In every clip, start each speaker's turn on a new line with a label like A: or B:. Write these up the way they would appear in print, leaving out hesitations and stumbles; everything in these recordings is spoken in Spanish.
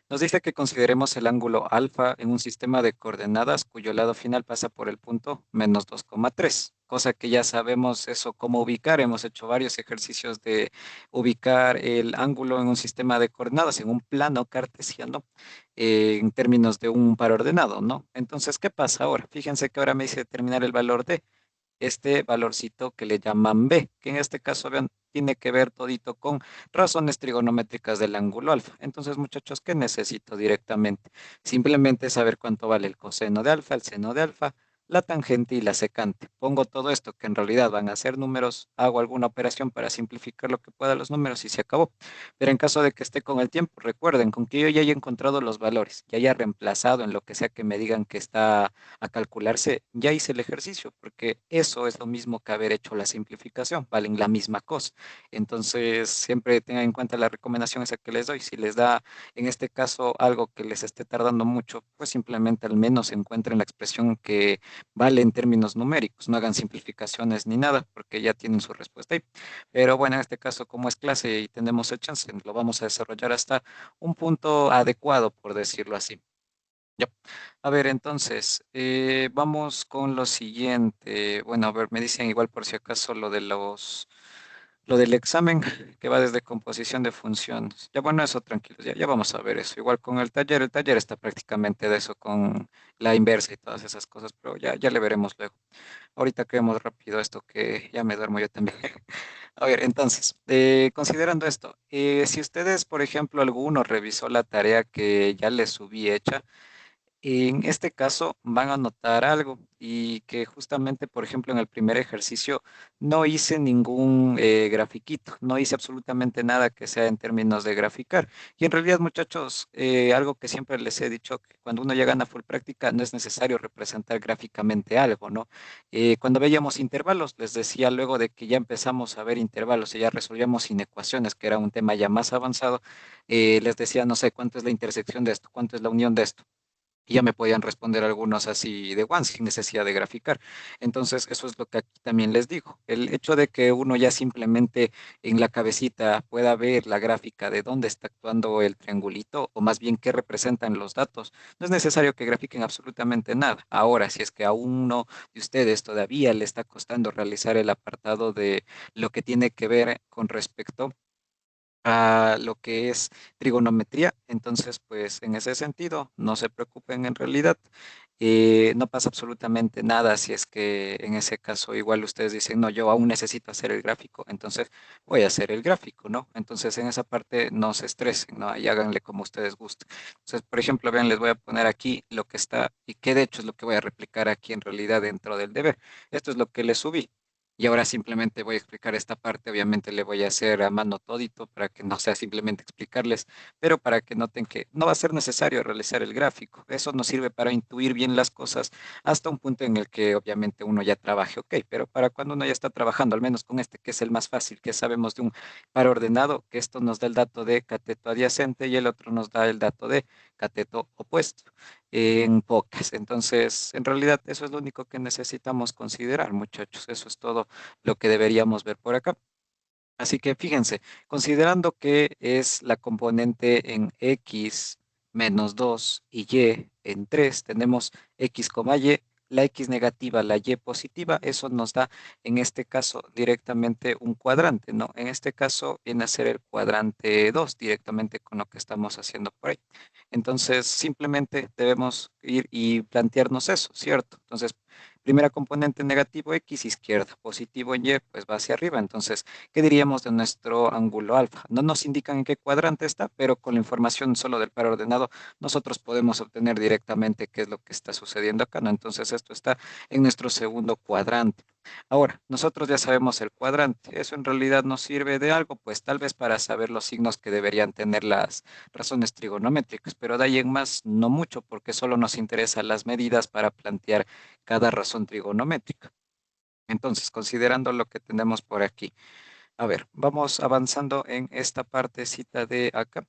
A: Nos dice que consideremos el ángulo alfa en un sistema de coordenadas cuyo lado final pasa por el punto -2,3, cosa que ya sabemos eso cómo ubicar. Hemos hecho varios ejercicios de ubicar el ángulo en un sistema de coordenadas, en un plano cartesiano, en términos de un par ordenado, ¿no? Entonces, ¿qué pasa ahora? Fíjense que ahora me dice determinar el valor de este valorcito que le llaman B, que en este caso vean, tiene que ver todito con razones trigonométricas del ángulo alfa. Entonces, muchachos, ¿qué necesito directamente? Simplemente saber cuánto vale el coseno de alfa, el seno de alfa, la tangente y la secante. Pongo todo esto que en realidad van a ser números, hago alguna operación para simplificar lo que pueda los números y se acabó. Pero en caso de que esté con el tiempo, recuerden, con que yo ya haya encontrado los valores, ya haya reemplazado en lo que sea que me digan que está a calcularse, ya hice el ejercicio, porque eso es lo mismo que haber hecho la simplificación, valen la misma cosa. Entonces, siempre tengan en cuenta la recomendación esa que les doy. Si les da, en este caso, algo que les esté tardando mucho, pues simplemente al menos encuentren la expresión que vale en términos numéricos. No hagan simplificaciones ni nada, porque ya tienen su respuesta ahí. Pero bueno, en este caso, como es clase y tenemos el chance, lo vamos a desarrollar hasta un punto adecuado, por decirlo así. Ya. A ver, entonces, vamos con lo siguiente. Bueno, a ver, me dicen igual por si acaso lo del examen que va desde composición de funciones. Ya bueno, eso tranquilos, ya vamos a ver eso. Igual con el taller está prácticamente de eso con la inversa y todas esas cosas, pero ya le veremos luego. Ahorita creemos rápido esto que ya me duermo yo también. A ver, entonces, considerando esto, si ustedes, por ejemplo, alguno revisó la tarea que ya les subí hecha, en este caso van a notar algo y que justamente, por ejemplo, en el primer ejercicio no hice ningún grafiquito, no hice absolutamente nada que sea en términos de graficar. Y en realidad, muchachos, algo que siempre les he dicho, que cuando uno ya gana full práctica no es necesario representar gráficamente algo, ¿no? Cuando veíamos intervalos, les decía luego de que ya empezamos a ver intervalos y ya resolvíamos inecuaciones, que era un tema ya más avanzado, les decía, no sé, cuánto es la intersección de esto, cuánto es la unión de esto y ya me podían responder algunos así de one sin necesidad de graficar. Entonces, eso es lo que aquí también les digo. El hecho de que uno ya simplemente en la cabecita pueda ver la gráfica de dónde está actuando el triangulito, o más bien qué representan los datos, no es necesario que grafiquen absolutamente nada. Ahora, si es que a uno de ustedes todavía le está costando realizar el apartado de lo que tiene que ver con respecto a lo que es trigonometría. Entonces, pues en ese sentido, no se preocupen en realidad. No pasa absolutamente nada si es que en ese caso igual ustedes dicen, no, yo aún necesito hacer el gráfico, entonces voy a hacer el gráfico, ¿no? Entonces en esa parte no se estresen, ¿no? Y háganle como ustedes gusten. Entonces, por ejemplo, vean, les voy a poner aquí lo que está y que de hecho es lo que voy a replicar aquí en realidad dentro del deber. Esto es lo que les subí. Y ahora simplemente voy a explicar esta parte, obviamente le voy a hacer a mano todito para que no sea simplemente explicarles, pero para que noten que no va a ser necesario realizar el gráfico. Eso nos sirve para intuir bien las cosas hasta un punto en el que obviamente uno ya trabaje, ok, pero para cuando uno ya está trabajando, al menos con este que es el más fácil, que sabemos de un par ordenado, que esto nos da el dato de cateto adyacente y el otro nos da el dato de cateto opuesto en pocas. Entonces, en realidad eso es lo único que necesitamos considerar, muchachos. Eso es todo lo que deberíamos ver por acá. Así que fíjense, considerando que es la componente en x menos 2 y y en 3 tenemos x, y, la x negativa, la y positiva, eso nos da en este caso directamente un cuadrante, ¿no? En este caso viene a ser el cuadrante 2 directamente con lo que estamos haciendo por ahí. Entonces, simplemente debemos ir y plantearnos eso, ¿cierto? Entonces, primera componente negativo x izquierda, positivo y, pues va hacia arriba. Entonces, ¿qué diríamos de nuestro ángulo alfa? No nos indican en qué cuadrante está, pero con la información solo del par ordenado, nosotros podemos obtener directamente qué es lo que está sucediendo acá, ¿no? Entonces, esto está en nuestro segundo cuadrante. Ahora, nosotros ya sabemos el cuadrante. ¿Eso en realidad nos sirve de algo? Pues tal vez para saber los signos que deberían tener las razones trigonométricas, pero de ahí en más no mucho, porque solo nos interesan las medidas para plantear cada razón trigonométrica. Entonces, considerando lo que tenemos por aquí, a ver, vamos avanzando en esta partecita de acá.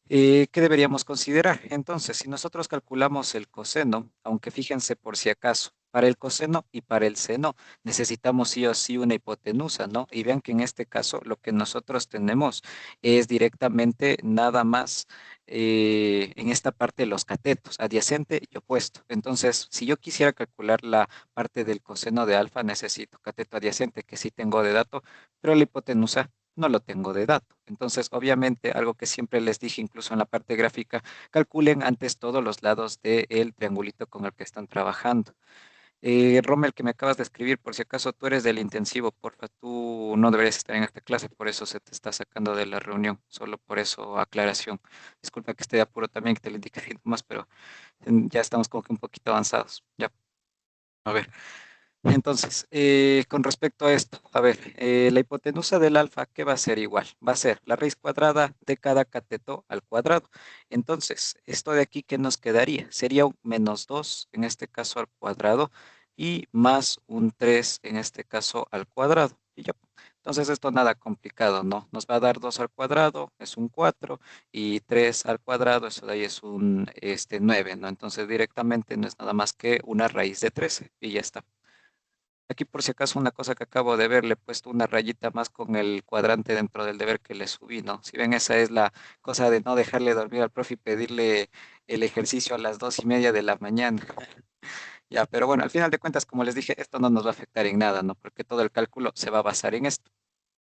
A: ¿Qué deberíamos considerar? Entonces, si nosotros calculamos el coseno, aunque fíjense por si acaso, Para el coseno y para el seno necesitamos sí o sí una hipotenusa, ¿no? Y vean que en este caso lo que nosotros tenemos es directamente nada más en esta parte los catetos, adyacente y opuesto. Entonces, si yo quisiera calcular la parte del coseno de alfa, necesito cateto adyacente, que sí tengo de dato, pero la hipotenusa no lo tengo de dato. Entonces, obviamente, algo que siempre les dije, incluso en la parte gráfica, calculen antes todos los lados del triangulito con el que están trabajando. Rommel, que me acabas de escribir, por si acaso tú eres del intensivo, porfa, tú no deberías estar en esta clase, por eso se te está sacando de la reunión, solo por eso aclaración. Disculpa que esté de apuro también, que te lo indique así más, pero ya estamos como que un poquito avanzados. Ya, a ver. Entonces, con respecto a esto, a ver, la hipotenusa del alfa, ¿qué va a ser igual? Va a ser la raíz cuadrada de cada cateto al cuadrado. Entonces, esto de aquí, ¿qué nos quedaría? Sería un menos 2 en este caso al cuadrado, y más un 3 en este caso al cuadrado. Y ya. Entonces, esto nada complicado, ¿no? Nos va a dar 2 al cuadrado, es un 4, y 3 al cuadrado, eso de ahí es un 9, ¿no? Entonces, directamente no es nada más que una raíz de 13 y ya está. Aquí por si acaso una cosa que acabo de ver, le he puesto una rayita más con el cuadrante dentro del deber que le subí, ¿no? Si ven, esa es la cosa de no dejarle dormir al profe y pedirle el ejercicio a las 2:30 de la mañana. Ya, pero bueno, al final de cuentas, como les dije, esto no nos va a afectar en nada, ¿no? Porque todo el cálculo se va a basar en esto.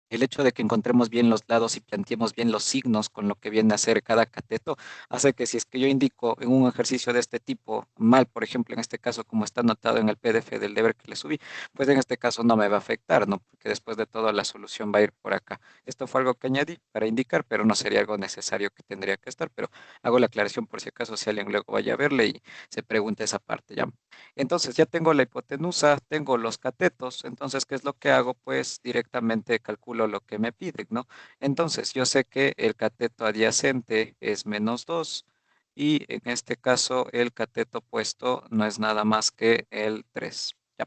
A: El hecho de que encontremos bien los lados y planteemos bien los signos con lo que viene a ser cada cateto hace que si es que yo indico en un ejercicio de este tipo mal, por ejemplo, en este caso como está anotado en el PDF del deber que le subí, pues en este caso no me va a afectar, ¿no? Porque después de todo la solución va a ir por acá. Esto fue algo que añadí para indicar, pero no sería algo necesario que tendría que estar, pero hago la aclaración por si acaso si alguien luego vaya a verle y se pregunte esa parte, ¿ya? Entonces ya tengo la hipotenusa, tengo los catetos, entonces ¿qué es lo que hago? Pues directamente calculo lo que me piden, ¿no? Entonces yo sé que el cateto adyacente es menos 2 y en este caso el cateto opuesto no es nada más que el 3. Ya.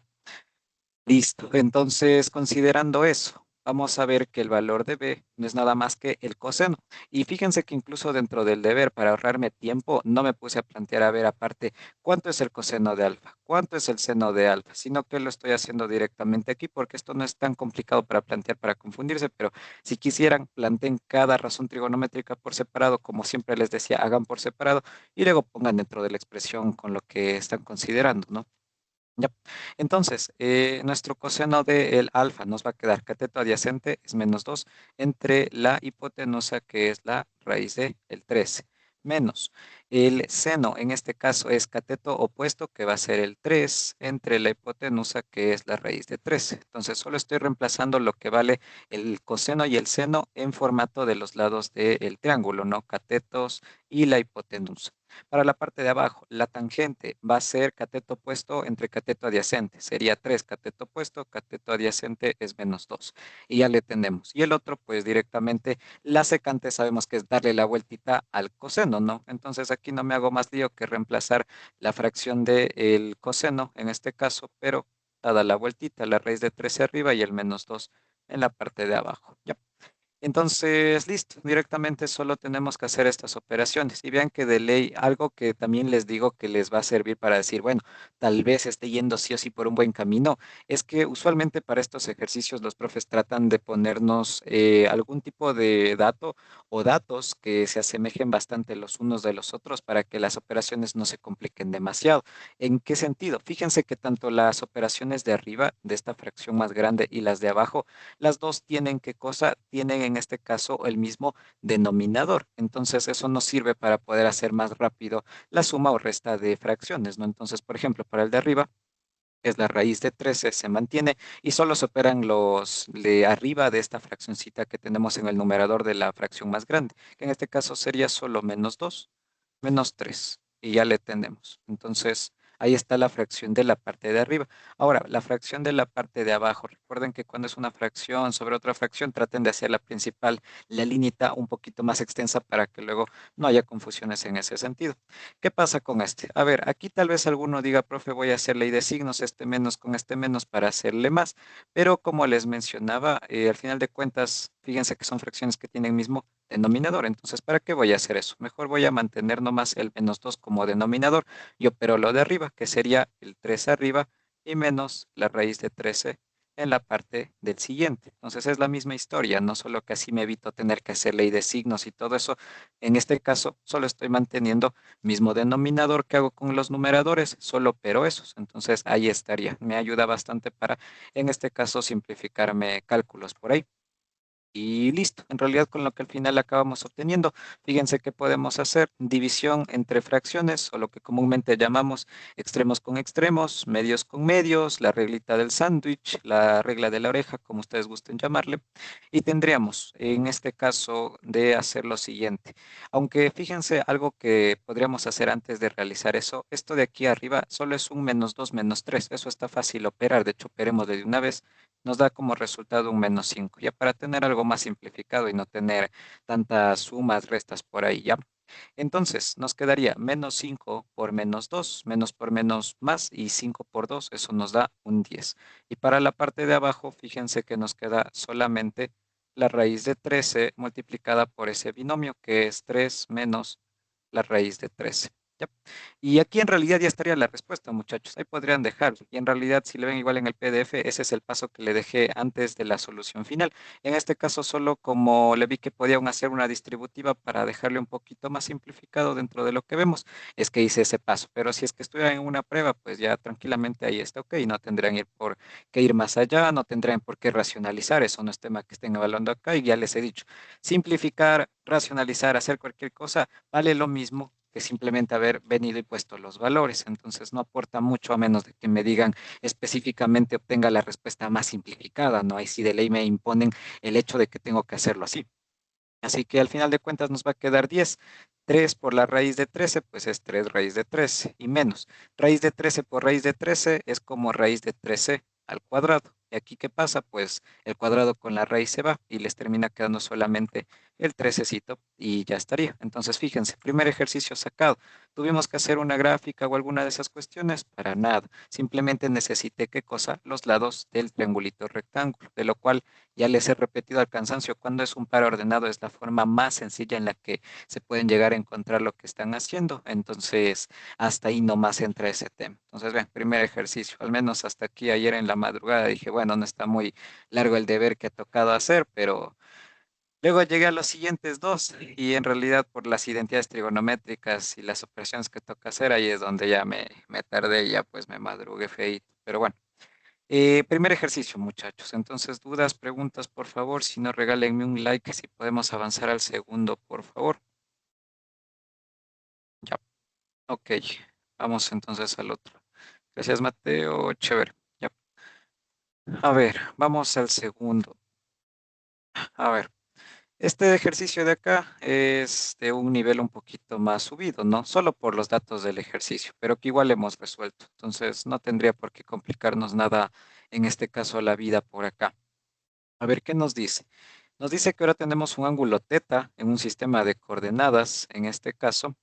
A: Listo. Entonces, considerando eso, vamos a ver que el valor de b no es nada más que el coseno. Y fíjense que incluso dentro del deber, para ahorrarme tiempo, no me puse a plantear a ver aparte cuánto es el coseno de alfa, cuánto es el seno de alfa, sino que lo estoy haciendo directamente aquí porque esto no es tan complicado para plantear, para confundirse, pero si quisieran, planteen cada razón trigonométrica por separado, como siempre les decía, hagan por separado y luego pongan dentro de la expresión con lo que están considerando, ¿no? Ya. Entonces, nuestro coseno del alfa nos va a quedar cateto adyacente es menos 2 entre la hipotenusa que es la raíz de el 13 menos el seno, en este caso es cateto opuesto que va a ser el 3 entre la hipotenusa que es la raíz de 13. Entonces, solo estoy reemplazando lo que vale el coseno y el seno en formato de los lados del triángulo, ¿no? Catetos y la hipotenusa. Para la parte de abajo, la tangente va a ser cateto opuesto entre cateto adyacente. Sería 3 cateto opuesto, cateto adyacente es menos 2. Y ya le tenemos. Y el otro, pues directamente, la secante sabemos que es darle la vueltita al coseno, ¿no? Entonces aquí no me hago más lío que reemplazar la fracción del coseno, en este caso, pero dada la vueltita, la raíz de 13 arriba y el menos 2 en la parte de abajo. ¿Ya? Entonces, listo, directamente solo tenemos que hacer estas operaciones. Y vean que de ley, algo que también les digo que les va a servir para decir, bueno, tal vez esté yendo sí o sí por un buen camino, es que usualmente para estos ejercicios los profes tratan de ponernos algún tipo de dato o datos que se asemejen bastante los unos de los otros para que las operaciones no se compliquen demasiado. ¿En qué sentido? Fíjense que tanto las operaciones de arriba, de esta fracción más grande, y las de abajo, las dos tienen qué cosa, tienen en este caso el mismo denominador. Entonces eso nos sirve para poder hacer más rápido la suma o resta de fracciones, ¿no? Entonces, por ejemplo, para el de arriba, que es la raíz de 13, se mantiene y solo se operan los de arriba de esta fraccioncita que tenemos en el numerador de la fracción más grande, que en este caso sería solo menos 2 menos 3 y ya le tenemos. Entonces, ahí está la fracción de la parte de arriba. Ahora, la fracción de la parte de abajo. Recuerden que cuando es una fracción sobre otra fracción, traten de hacer la principal, la lineita un poquito más extensa para que luego no haya confusiones en ese sentido. ¿Qué pasa con este? A ver, aquí tal vez alguno diga, profe, voy a hacer ley de signos, este menos con este menos para hacerle más, pero como les mencionaba, al final de cuentas, fíjense que son fracciones que tienen mismo denominador. Entonces, ¿para qué voy a hacer eso? Mejor voy a mantener nomás el menos 2 como denominador. Yo opero lo de arriba, que sería el 3 arriba y menos la raíz de 13 en la parte del siguiente. Entonces es la misma historia, no solo que así me evito tener que hacer ley de signos y todo eso. En este caso, solo estoy manteniendo mismo denominador que hago con los numeradores, solo pero esos. Entonces ahí estaría. Me ayuda bastante para, en este caso, simplificarme cálculos por ahí. Y listo, en realidad con lo que al final acabamos obteniendo, fíjense que podemos hacer división entre fracciones o lo que comúnmente llamamos extremos con extremos, medios con medios, la reglita del sándwich, la regla de la oreja, como ustedes gusten llamarle, y tendríamos en este caso de hacer lo siguiente. Aunque fíjense algo que podríamos hacer antes de realizar eso, esto de aquí arriba solo es un menos 2 menos 3, eso está fácil operar, de hecho operemos de una vez nos da como resultado un menos 5 ya para tener algo más simplificado y no tener tantas sumas, restas por ahí, ¿ya? Entonces, nos quedaría menos 5 por menos 2 menos por menos más y 5 por 2 eso nos da un 10. Y para la parte de abajo, fíjense que nos queda solamente la raíz de 13 multiplicada por ese binomio, que es 3 menos la raíz de 13. ¿Ya? Y aquí en realidad ya estaría la respuesta, muchachos. Ahí podrían dejarlo. Y en realidad, si le ven igual en el PDF, ese es el paso que le dejé antes de la solución final. En este caso, solo como le vi que podían hacer una distributiva para dejarle un poquito más simplificado dentro de lo que vemos, es que hice ese paso. Pero si es que estuviera en una prueba, pues ya tranquilamente ahí está ok. No tendrían que ir más allá, no tendrían por qué racionalizar. Eso no es tema que estén evaluando acá. Y ya les he dicho, simplificar, racionalizar, hacer cualquier cosa vale lo mismo que simplemente haber venido y puesto los valores. Entonces no aporta mucho a menos de que me digan específicamente obtenga la respuesta más simplificada, ¿no? Ahí sí de ley me imponen el hecho de que tengo que hacerlo así. Así que al final de cuentas nos va a quedar 10. 3 por la raíz de 13, pues es 3 raíz de 13 y menos. Raíz de 13 por raíz de 13 es como raíz de 13 al cuadrado. ¿Y aquí qué pasa? Pues el cuadrado con la raíz se va y les termina quedando solamente el 13 y ya estaría. Entonces fíjense, primer ejercicio sacado. ¿Tuvimos que hacer una gráfica o alguna de esas cuestiones? Para nada. Simplemente necesité qué cosa? Los lados del triangulito rectángulo, de lo cual ya les he repetido al cansancio, cuando es un par ordenado es la forma más sencilla en la que se pueden llegar a encontrar lo que están haciendo. Entonces, hasta ahí nomás entra ese tema. Entonces, ven, primer ejercicio, al menos hasta aquí ayer en la madrugada dije, bueno, no está muy largo el deber que ha tocado hacer, pero luego llegué a los siguientes dos y en realidad por las identidades trigonométricas y las operaciones que toca hacer, ahí es donde ya me tardé y ya pues me madrugué feíto. Pero bueno. Primer ejercicio, muchachos. Entonces, dudas, preguntas, por favor. Si no, regálenme un like si podemos avanzar al segundo, por favor. Ya, ok. Vamos entonces al otro. Gracias, Mateo. Chévere. Ya. A ver, vamos al segundo. A ver, este ejercicio de acá es de un nivel un poquito más subido, ¿no? Solo por los datos del ejercicio, pero que igual hemos resuelto. Entonces, no tendría por qué complicarnos nada, en este caso, la vida por acá. A ver, ¿qué nos dice? Nos dice que ahora tenemos un ángulo teta en un sistema de coordenadas, en este caso,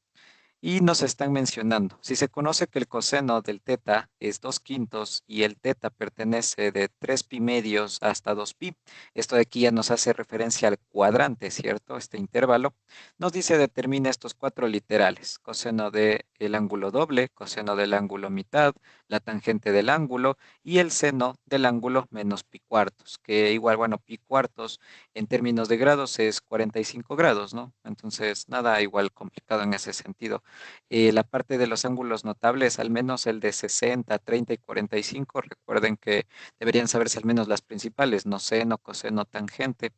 A: y nos están mencionando, si se conoce que el coseno del teta es 2 quintos y el teta pertenece de 3 pi medios hasta 2 pi, esto de aquí ya nos hace referencia al cuadrante, ¿cierto? Este intervalo, nos dice determina estos cuatro literales, coseno del ángulo doble, coseno del ángulo mitad, la tangente del ángulo y el seno del ángulo menos pi cuartos, que igual, bueno, pi cuartos en términos de grados es 45 grados, ¿no? Entonces, nada igual complicado en ese sentido. La parte de los ángulos notables, al menos el de 60, 30 y 45, recuerden que deberían saberse al menos las principales, no seno, coseno, tangente,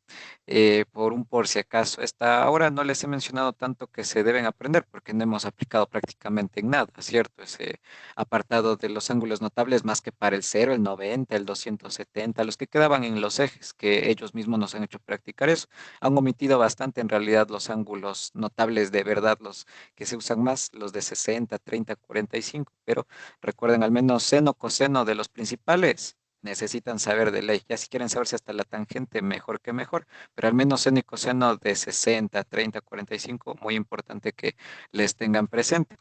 A: por si acaso. Esta ahora no les he mencionado tanto que se deben aprender porque no hemos aplicado prácticamente en nada, ¿cierto? Ese apartado de los ángulos notables más que para el 0, el 90, el 270, los que quedaban en los ejes, que ellos mismos nos han hecho practicar eso. Han omitido bastante en realidad los ángulos notables de verdad, los que se usan más, los de 60, 30, 45, pero recuerden al menos seno, coseno de los principales. Necesitan saber de ley. Ya si quieren saberse hasta la tangente, mejor que mejor, pero al menos seno y coseno de 60, 30, 45, muy importante que les tengan presente.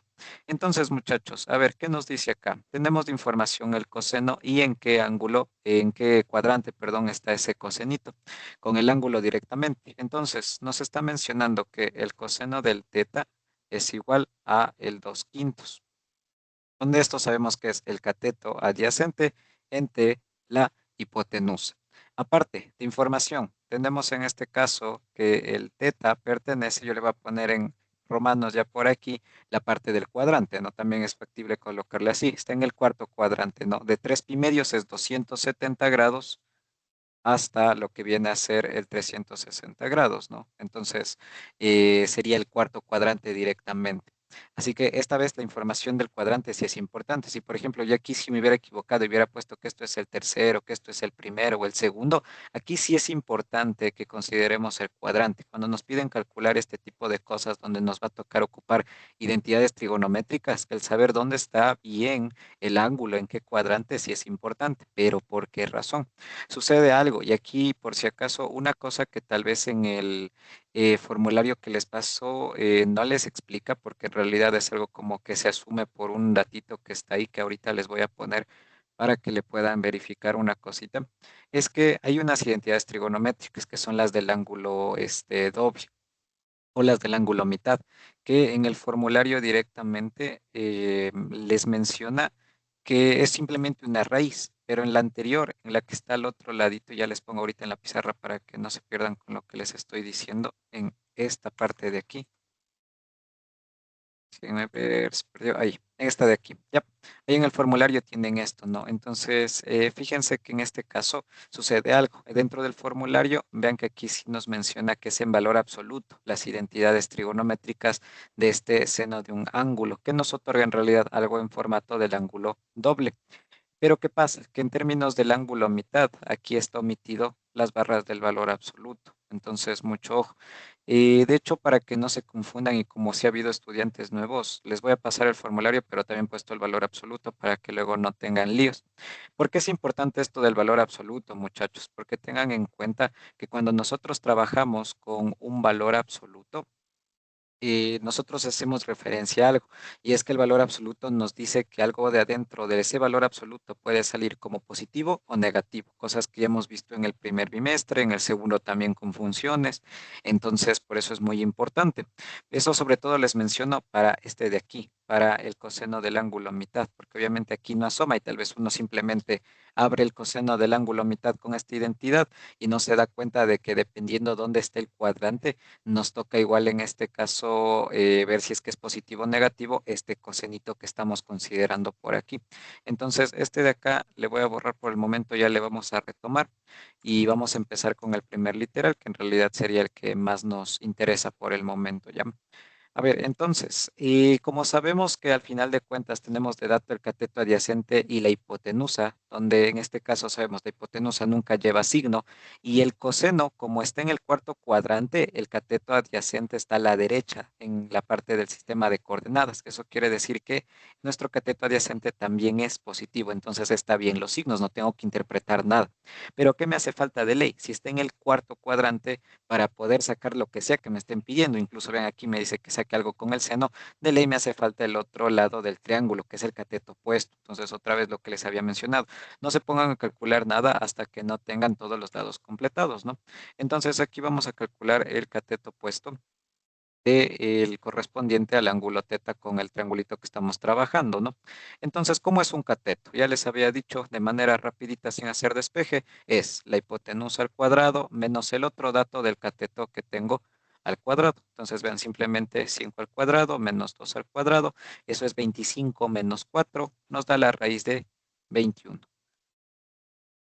A: Entonces, muchachos, a ver, ¿qué nos dice acá? Tenemos de información el coseno y en qué ángulo, en qué cuadrante, perdón, está ese cosenito, con el ángulo directamente. Entonces, nos está mencionando que el coseno del teta es igual a el 2 quintos. Donde esto sabemos que es el cateto adyacente entre la hipotenusa. Aparte de información, tenemos en este caso que el teta pertenece, yo le voy a poner en romanos ya por aquí, la parte del cuadrante, ¿no? También es factible colocarle así, está en el cuarto cuadrante, ¿no? De 3 pi medios es 270 grados hasta lo que viene a ser el 360 grados, ¿no? Entonces, sería el cuarto cuadrante directamente. Así que esta vez la información del cuadrante sí es importante. Si, por ejemplo, yo aquí sí me hubiera equivocado y hubiera puesto que esto es el tercero, que esto es el primero o el segundo, aquí sí es importante que consideremos el cuadrante. Cuando nos piden calcular este tipo de cosas donde nos va a tocar ocupar identidades trigonométricas, el saber dónde está bien el ángulo, en qué cuadrante sí es importante, pero ¿por qué razón? Sucede algo. Y aquí, por si acaso, una cosa que tal vez en el formulario que les pasó no les explica, porque en realidad es algo como que se asume por un datito que está ahí, que ahorita les voy a poner para que le puedan verificar una cosita, es que hay unas identidades trigonométricas que son las del ángulo doble o las del ángulo mitad, que en el formulario directamente les menciona que es simplemente una raíz, pero en la anterior, en la que está al otro ladito, ya les pongo ahorita en la pizarra para que no se pierdan con lo que les estoy diciendo, en esta parte de aquí. Déjenme ver, se perdió ahí, en esta de aquí. Ya, ahí en el formulario tienen esto, ¿no? Entonces, fíjense que en este caso sucede algo. Dentro del formulario, vean que aquí sí nos menciona que es en valor absoluto las identidades trigonométricas de este seno de un ángulo, que nos otorga en realidad algo en formato del ángulo doble. Pero ¿qué pasa? Que en términos del ángulo mitad, aquí está omitido las barras del valor absoluto. Entonces, mucho ojo. De hecho, para que no se confundan y como si ha habido estudiantes nuevos, les voy a pasar el formulario, pero también he puesto el valor absoluto para que luego no tengan líos. ¿Por qué es importante esto del valor absoluto, muchachos? Porque tengan en cuenta que cuando nosotros trabajamos con un valor absoluto, nosotros hacemos referencia a algo, y es que el valor absoluto nos dice que algo de adentro de ese valor absoluto puede salir como positivo o negativo, cosas que ya hemos visto en el primer bimestre, en el segundo también con funciones, entonces por eso es muy importante. Eso sobre todo les menciono para este de aquí, para el coseno del ángulo a mitad, porque obviamente aquí no asoma y tal vez uno simplemente abre el coseno del ángulo a mitad con esta identidad y no se da cuenta de que dependiendo dónde esté el cuadrante, nos toca igual en este caso ver si es que es positivo o negativo este cosenito que estamos considerando por aquí. Entonces, este de acá le voy a borrar por el momento, ya le vamos a retomar y vamos a empezar con el primer literal, que en realidad sería el que más nos interesa por el momento, ¿ya? A ver, entonces, como sabemos que al final de cuentas tenemos de dato el cateto adyacente y la hipotenusa, donde en este caso sabemos la hipotenusa nunca lleva signo, y el coseno, como está en el cuarto cuadrante, el cateto adyacente está a la derecha, en la parte del sistema de coordenadas. Eso quiere decir que nuestro cateto adyacente también es positivo, entonces está bien los signos, no tengo que interpretar nada. Pero ¿qué me hace falta de ley? Si está en el cuarto cuadrante, para poder sacar lo que sea que me estén pidiendo. Incluso ven aquí me dice que saque algo con el seno. De ley me hace falta el otro lado del triángulo, que es el cateto opuesto. Entonces, otra vez lo que les había mencionado. No se pongan a calcular nada hasta que no tengan todos los lados completados, ¿no? Entonces, aquí vamos a calcular el cateto opuesto el correspondiente al ángulo teta con el triangulito que estamos trabajando, ¿no? Entonces, ¿cómo es un cateto? Ya les había dicho de manera rapidita sin hacer despeje, es la hipotenusa al cuadrado menos el otro dato del cateto que tengo al cuadrado. Entonces, vean simplemente 5 al cuadrado menos 2 al cuadrado, eso es 25 menos 4, nos da la raíz de 21.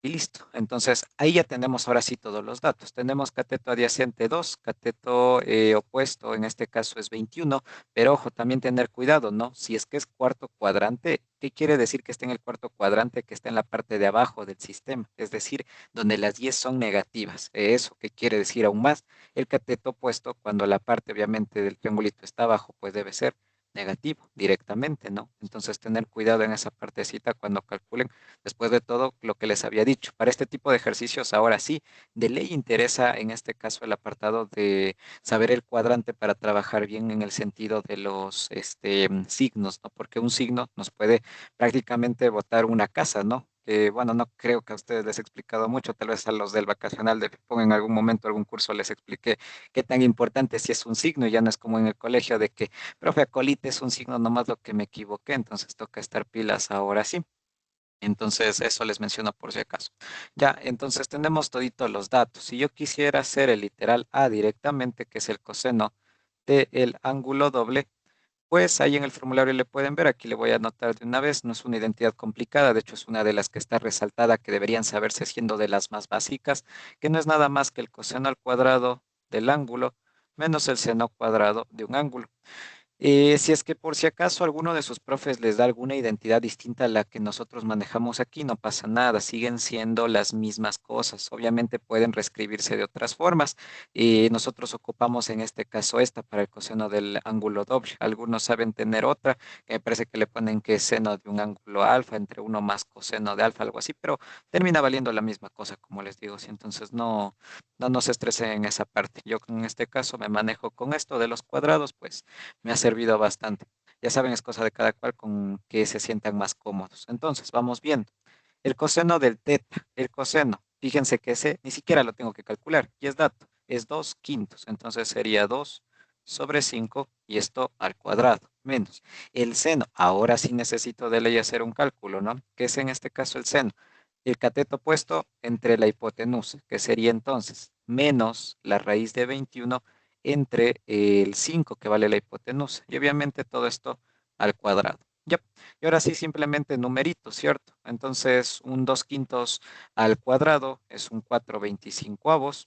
A: Y listo. Entonces, ahí ya tenemos ahora sí todos los datos. Tenemos cateto adyacente 2, cateto opuesto, en este caso es 21, pero ojo, también tener cuidado, ¿no? Si es que es cuarto cuadrante, ¿qué quiere decir que esté en el cuarto cuadrante, que está en la parte de abajo del sistema? Es decir, donde las 10 son negativas. Eso, ¿qué quiere decir aún más? El cateto opuesto, cuando la parte obviamente del triangulito está abajo, pues debe ser negativo directamente, ¿no? Entonces, tener cuidado en esa partecita cuando calculen. Después de todo lo que les había dicho, para este tipo de ejercicios, ahora sí, de ley interesa en este caso el apartado de saber el cuadrante para trabajar bien en el sentido de los signos, ¿no? Porque un signo nos puede prácticamente botar una casa, ¿no? que, bueno, no creo que a ustedes les he explicado mucho, tal vez a los del vacacional de Pipón en algún momento, algún curso les expliqué qué tan importante si es un signo, y ya no es como en el colegio de que, profe, acolite es un signo, nomás lo que me equivoqué, entonces toca estar pilas ahora sí. Entonces, eso les menciono por si acaso. Ya, entonces tenemos toditos los datos. Si yo quisiera hacer el literal A directamente, que es el coseno del ángulo doble, pues ahí en el formulario le pueden ver, aquí le voy a anotar de una vez, no es una identidad complicada, de hecho es una de las que está resaltada, que deberían saberse siendo de las más básicas, que no es nada más que el coseno al cuadrado del ángulo menos el seno cuadrado de un ángulo. Si es que por si acaso alguno de sus profes les da alguna identidad distinta a la que nosotros manejamos aquí, no pasa nada, siguen siendo las mismas cosas. Obviamente pueden reescribirse de otras formas. Y nosotros ocupamos en este caso esta para el coseno del ángulo doble. Algunos saben tener otra, que me parece que le ponen que es seno de un ángulo alfa, entre uno más coseno de alfa, algo así, pero termina valiendo la misma cosa, como les digo. ¿Sí? Entonces no nos estresen en esa parte. Yo en este caso me manejo con esto de los cuadrados, pues me ha servido bastante. Ya saben, es cosa de cada cual con que se sientan más cómodos. Entonces, vamos viendo. El coseno del teta, el coseno, fíjense que ese ni siquiera lo tengo que calcular, y es dato, es 2 quintos, entonces sería 2 sobre 5 y esto al cuadrado, menos el seno. Ahora sí necesito de ley hacer un cálculo, ¿no? ¿Qué es en este caso el seno? El cateto puesto entre la hipotenusa, que sería entonces menos la raíz de 21 entre el 5 que vale la hipotenusa. Y obviamente todo esto al cuadrado. Ya. Y ahora sí, simplemente numeritos, ¿cierto? Entonces, un 2 quintos al cuadrado es un 4/25.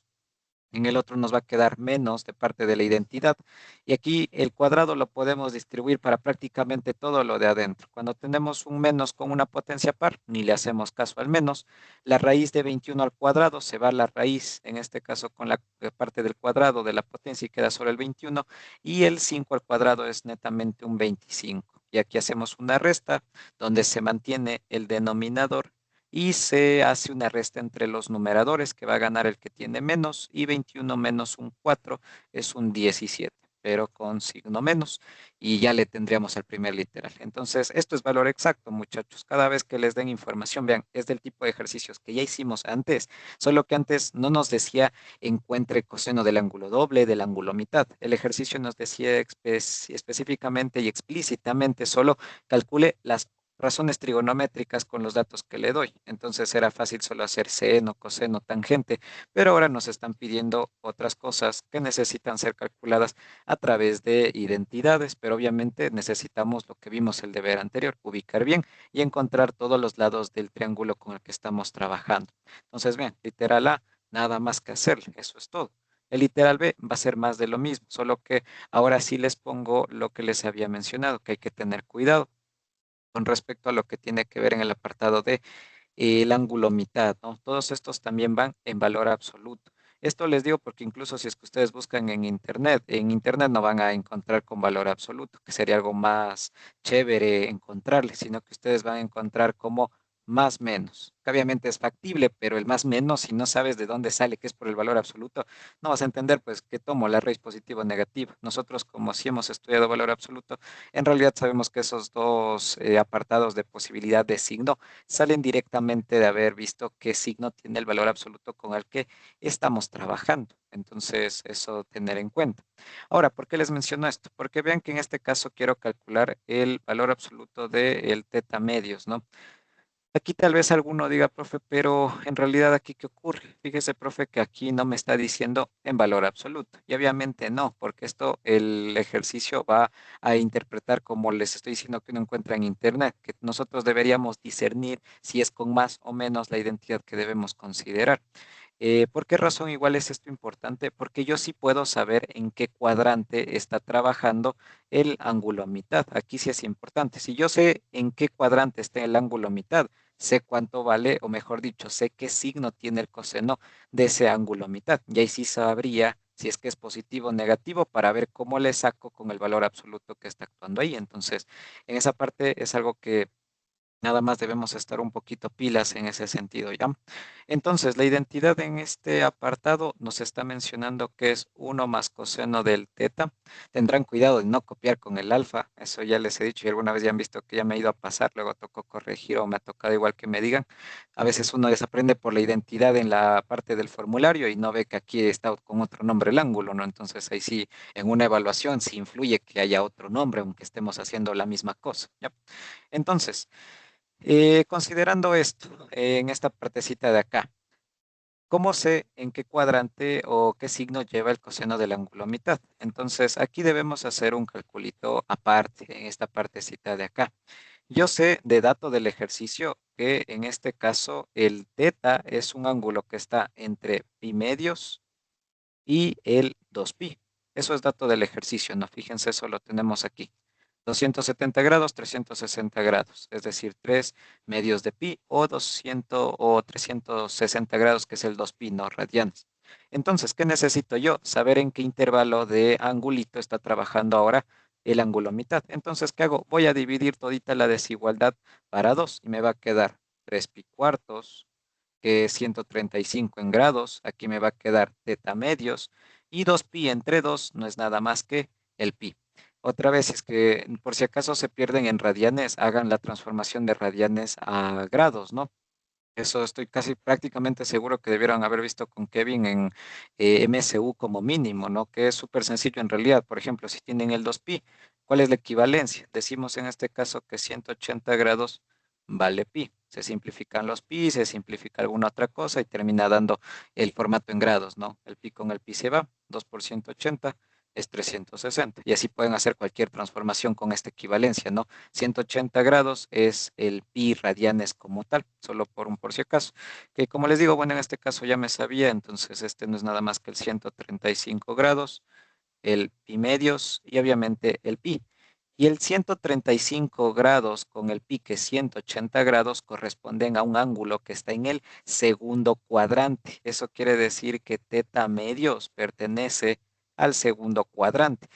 A: En el otro nos va a quedar menos de parte de la identidad. Y aquí el cuadrado lo podemos distribuir para prácticamente todo lo de adentro. Cuando tenemos un menos con una potencia par, ni le hacemos caso al menos. La raíz de 21 al cuadrado se va a la raíz, en este caso con la parte del cuadrado de la potencia y queda solo el 21. Y el 5 al cuadrado es netamente un 25. Y aquí hacemos una resta donde se mantiene el denominador y se hace una resta entre los numeradores que va a ganar el que tiene menos, y 21 menos un 4 es un 17, pero con signo menos, y ya le tendríamos al primer literal. Entonces, esto es valor exacto, muchachos. Cada vez que les den información, vean, es del tipo de ejercicios que ya hicimos antes, solo que antes no nos decía encuentre coseno del ángulo doble, del ángulo mitad. El ejercicio nos decía específicamente y explícitamente solo calcule las razones trigonométricas con los datos que le doy. Entonces era fácil solo hacer seno, coseno, tangente, pero ahora nos están pidiendo otras cosas que necesitan ser calculadas a través de identidades, pero obviamente necesitamos lo que vimos el deber anterior, ubicar bien y encontrar todos los lados del triángulo con el que estamos trabajando. Entonces, bien, literal A, nada más que hacerle, eso es todo. El literal B va a ser más de lo mismo, solo que ahora sí les pongo lo que les había mencionado, que hay que tener cuidado con respecto a lo que tiene que ver en el apartado de el ángulo mitad, ¿no? Todos estos también van en valor absoluto. Esto les digo porque incluso si es que ustedes buscan en internet no van a encontrar con valor absoluto, que sería algo más chévere encontrarle, sino que ustedes van a encontrar como más menos. Que obviamente es factible, pero el más menos, si no sabes de dónde sale, que es por el valor absoluto, no vas a entender pues que tomo la raíz positiva o negativa. Nosotros, como si hemos estudiado valor absoluto, en realidad sabemos que esos dos apartados de posibilidad de signo salen directamente de haber visto qué signo tiene el valor absoluto con el que estamos trabajando. Entonces, eso tener en cuenta. Ahora, ¿por qué les menciono esto? Porque vean que en este caso quiero calcular el valor absoluto del teta medios, ¿no? Aquí tal vez alguno diga, profe, pero en realidad aquí ¿qué ocurre? Fíjese, profe, que aquí no me está diciendo en valor absoluto. Y obviamente no, porque esto el ejercicio va a interpretar como les estoy diciendo que uno encuentra en Internet, que nosotros deberíamos discernir si es con más o menos la identidad que debemos considerar. ¿Por qué razón igual es esto importante? Porque yo sí puedo saber en qué cuadrante está trabajando el ángulo mitad. Aquí sí es importante. Si yo sé en qué cuadrante está el ángulo mitad, sé cuánto vale, o mejor dicho, sé qué signo tiene el coseno de ese ángulo mitad. Y ahí sí sabría si es que es positivo o negativo para ver cómo le saco con el valor absoluto que está actuando ahí. Entonces, en esa parte es algo que Nada más debemos estar un poquito pilas en ese sentido, ¿ya? Entonces, la identidad en este apartado nos está mencionando que es uno más coseno del teta. Tendrán cuidado de no copiar con el alfa, eso ya les he dicho y alguna vez ya han visto que ya me he ido a pasar, luego tocó corregir o me ha tocado igual que me digan. A veces uno desaprende por la identidad en la parte del formulario y no ve que aquí está con otro nombre el ángulo, ¿no? Entonces ahí sí, en una evaluación sí influye que haya otro nombre, aunque estemos haciendo la misma cosa, ¿ya? Entonces, considerando esto, en esta partecita de acá, ¿cómo sé en qué cuadrante o qué signo lleva el coseno del ángulo a mitad? Entonces, aquí debemos hacer un calculito aparte, en esta partecita de acá. Yo sé de dato del ejercicio que en este caso el teta es un ángulo que está entre pi medios y el 2pi. Eso es dato del ejercicio, ¿no? Fíjense, eso lo tenemos aquí. 270 grados, 360 grados, es decir, 3 medios de pi o 200 o 360 grados, que es el 2pi, no radianes. Entonces, ¿qué necesito yo? Saber en qué intervalo de angulito está trabajando ahora el ángulo mitad. Entonces, ¿qué hago? Voy a dividir todita la desigualdad para 2 y me va a quedar 3 pi cuartos que es 135 en grados. Aquí me va a quedar teta medios. Y 2pi entre 2 no es nada más que el pi. Otra vez, es que por si acaso se pierden en radianes, hagan la transformación de radianes a grados, ¿no? Eso estoy casi prácticamente seguro que debieron haber visto con Kevin en MSU como mínimo, ¿no? Que es súper sencillo en realidad. Por ejemplo, si tienen el 2pi, ¿cuál es la equivalencia? Decimos en este caso que 180 grados vale pi. Se simplifican los pi, se simplifica alguna otra cosa y termina dando el formato en grados, ¿no? El pi con el pi se va, 2 por 180 es 360. Y así pueden hacer cualquier transformación con esta equivalencia, ¿no? 180 grados es el pi radianes como tal, solo por un por si acaso. Que como les digo, bueno, en este caso ya me sabía, entonces este no es nada más que el 135 grados, el pi medios y obviamente el pi. Y el 135 grados con el pi que es 180 grados corresponden a un ángulo que está en el segundo cuadrante. Eso quiere decir que teta medios pertenece al segundo cuadrante.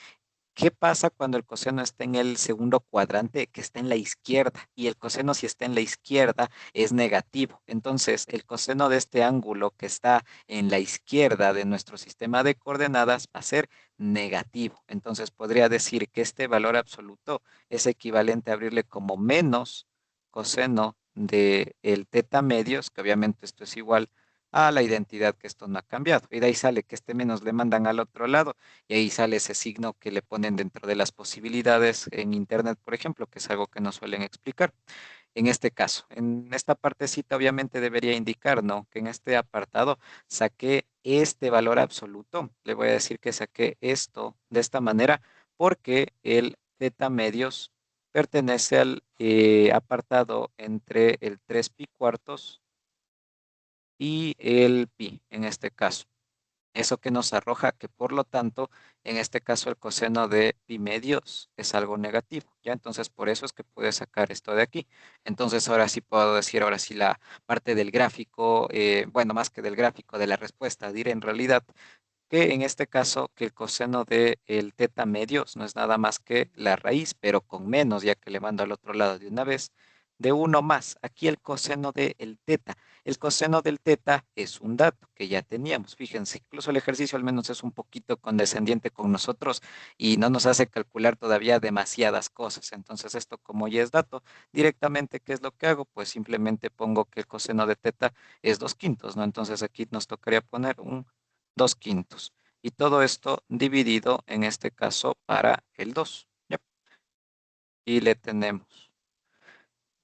A: ¿Qué pasa cuando el coseno está en el segundo cuadrante, que está en la izquierda? Y el coseno, si está en la izquierda, es negativo. Entonces, el coseno de este ángulo que está en la izquierda de nuestro sistema de coordenadas va a ser negativo. Entonces, podría decir que este valor absoluto es equivalente a abrirle como menos coseno de el teta medios, que obviamente esto es igual a la identidad, que esto no ha cambiado. Y de ahí sale que este menos le mandan al otro lado y ahí sale ese signo que le ponen dentro de las posibilidades en Internet, por ejemplo, que es algo que nos suelen explicar. En este caso, en esta partecita obviamente debería indicar, ¿no? Que en este apartado saqué este valor absoluto. Le voy a decir que saqué esto de esta manera porque el teta medios pertenece al apartado entre el 3 pi cuartos y el pi, en este caso. Eso que nos arroja que por lo tanto, en este caso el coseno de pi medios es algo negativo, ¿ya? Entonces por eso es que pude sacar esto de aquí. Entonces ahora sí puedo decir, ahora sí la parte del gráfico, bueno, más que del gráfico, de la respuesta, diré en realidad que en este caso que el coseno de el teta medios no es nada más que la raíz, pero con menos, ya que le mando al otro lado de una vez, de uno más. Aquí el coseno del teta. El coseno del teta es un dato que ya teníamos. Fíjense, incluso el ejercicio al menos es un poquito condescendiente con nosotros y no nos hace calcular todavía demasiadas cosas. Entonces esto como ya es dato, directamente, ¿qué es lo que hago? Pues simplemente pongo que el coseno de teta es 2/5, ¿no? Entonces aquí nos tocaría poner un 2/5. Y todo esto dividido en este caso para el 2. Yep. Y le tenemos.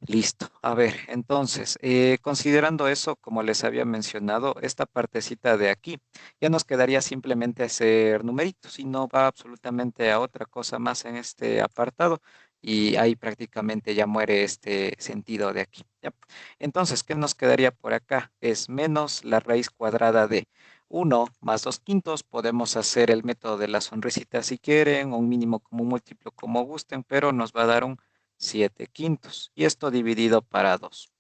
A: Listo. A ver, entonces, considerando eso, como les había mencionado, esta partecita de aquí, ya nos quedaría simplemente hacer numeritos y no va absolutamente a otra cosa más en este apartado. Y ahí prácticamente ya muere este sentido de aquí. ¿Ya? Entonces, ¿qué nos quedaría por acá? Es menos la raíz cuadrada de 1 más 2/5. Podemos hacer el método de la sonrisita si quieren, o un mínimo como un múltiplo como gusten, pero nos va a dar un 7/5. Y esto dividido para 2,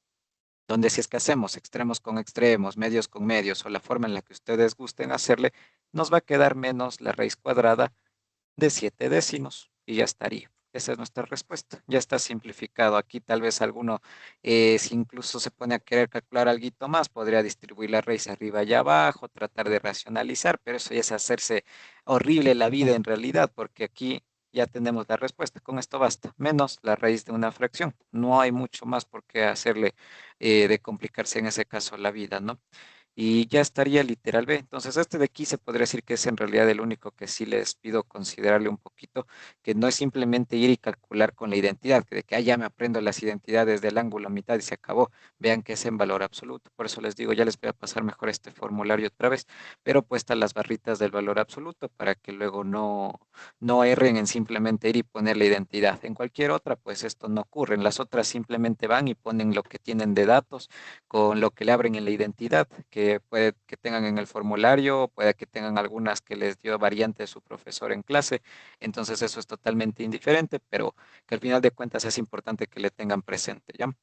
A: donde si es que hacemos extremos con extremos, medios con medios o la forma en la que ustedes gusten hacerle, nos va a quedar menos la raíz cuadrada de 7 décimos y ya estaría. Esa es nuestra respuesta. Ya está simplificado. Aquí tal vez alguno, si incluso se pone a querer calcular algo más, podría distribuir la raíz arriba y abajo, tratar de racionalizar, pero eso ya es hacerse horrible la vida en realidad, porque aquí ya tenemos la respuesta. Con esto basta. Menos la raíz de una fracción. No hay mucho más por qué hacerle de complicarse en ese caso la vida, ¿no? Y ya estaría literal B. Entonces, este de aquí se podría decir que es en realidad el único que sí les pido considerarle un poquito, que no es simplemente ir y calcular con la identidad, que de que ya me aprendo las identidades del ángulo a mitad y se acabó. Vean que es en valor absoluto. Por eso les digo, ya les voy a pasar mejor este formulario otra vez, pero puestas las barritas del valor absoluto para que luego no erren en simplemente ir y poner la identidad. En cualquier otra, pues esto no ocurre. En las otras simplemente van y ponen lo que tienen de datos con lo que le abren en la identidad, que puede que tengan en el formulario, puede que tengan algunas que les dio variante su profesor en clase, entonces eso es totalmente indiferente, pero que al final de cuentas es importante que le tengan presente, ¿ya?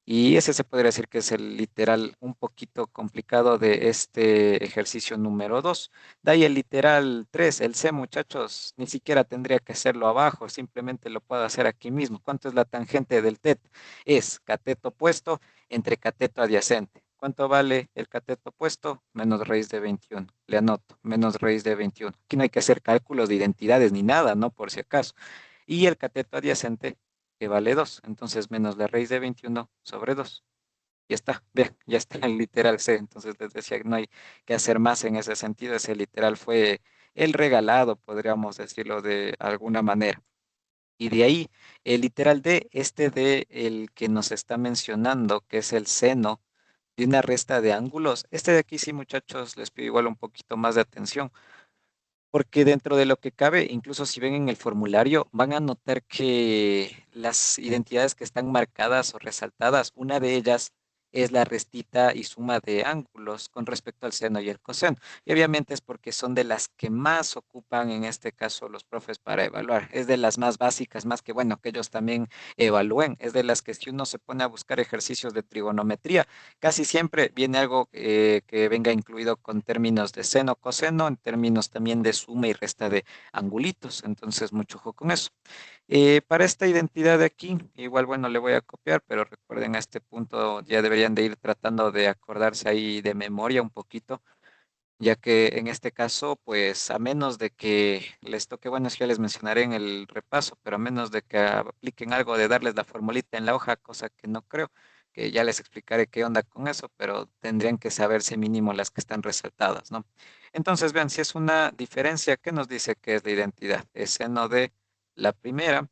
A: Y ese se podría decir que es el literal un poquito complicado de este ejercicio número 2. De ahí el literal 3, el C, muchachos, ni siquiera tendría que hacerlo abajo, simplemente lo puedo hacer aquí mismo. ¿Cuánto es la tangente del TET? Es cateto opuesto entre cateto adyacente. ¿Cuánto vale el cateto opuesto? Menos raíz de 21. Le anoto, menos raíz de 21. Aquí no hay que hacer cálculos de identidades ni nada, ¿no? Por si acaso. Y el cateto adyacente, que vale 2. Entonces, menos la raíz de 21 sobre 2. Ya está, vean, ya está el literal C. Entonces, les decía que no hay que hacer más en ese sentido. Ese literal fue el regalado, podríamos decirlo de alguna manera. Y de ahí, el literal D, este de el que nos está mencionando, que es el seno de una resta de ángulos. Este de aquí sí, muchachos, les pido igual un poquito más de atención, porque dentro de lo que cabe, incluso si ven en el formulario, van a notar que las identidades que están marcadas o resaltadas, una de ellas es la restita y suma de ángulos con respecto al seno y el coseno. Y obviamente es porque son de las que más ocupan en este caso los profes para evaluar. Es de las más básicas, más que bueno, que ellos también evalúen. Es de las que si uno se pone a buscar ejercicios de trigonometría, casi siempre viene algo que venga incluido con términos de seno, coseno, en términos también de suma y resta de angulitos. Entonces, mucho ojo con eso. Para esta identidad de aquí, igual, bueno, le voy a copiar, pero recuerden a este punto ya deberían de ir tratando de acordarse ahí de memoria un poquito, ya que en este caso, pues a menos de que les toque, bueno, eso ya les mencionaré en el repaso, pero a menos de que apliquen algo de darles la formulita en la hoja, cosa que no creo, que ya les explicaré qué onda con eso, pero tendrían que saberse mínimo las que están resaltadas, ¿no? Entonces, vean, si es una diferencia, ¿qué nos dice que es la identidad? Es seno de la primera,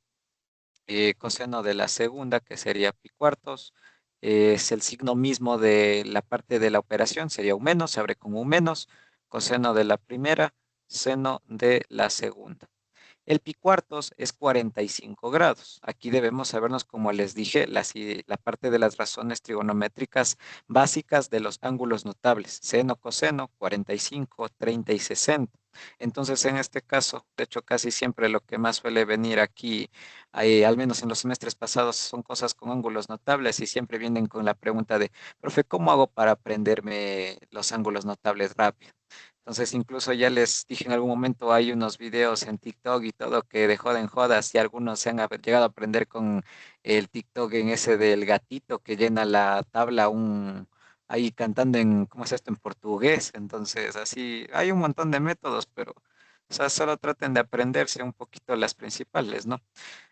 A: coseno de la segunda, que sería pi cuartos, es el signo mismo de la parte de la operación, sería un menos, se abre con un menos, coseno de la primera, seno de la segunda. El pi cuartos es 45 grados. Aquí debemos sabernos, como les dije, la parte de las razones trigonométricas básicas de los ángulos notables, seno, coseno, 45, 30 y 60. Entonces, en este caso, de hecho, casi siempre lo que más suele venir aquí, al menos en los semestres pasados, son cosas con ángulos notables y siempre vienen con la pregunta de, profe, ¿cómo hago para aprenderme los ángulos notables rápido? Entonces, incluso ya les dije en algún momento, hay unos videos en TikTok y todo que de joda en jodas y algunos se han llegado a aprender con el TikTok en ese del gatito que llena la tabla ahí cantando en, ¿cómo es esto? En portugués. Entonces, así, hay un montón de métodos, pero, o sea, solo traten de aprenderse un poquito las principales, ¿no?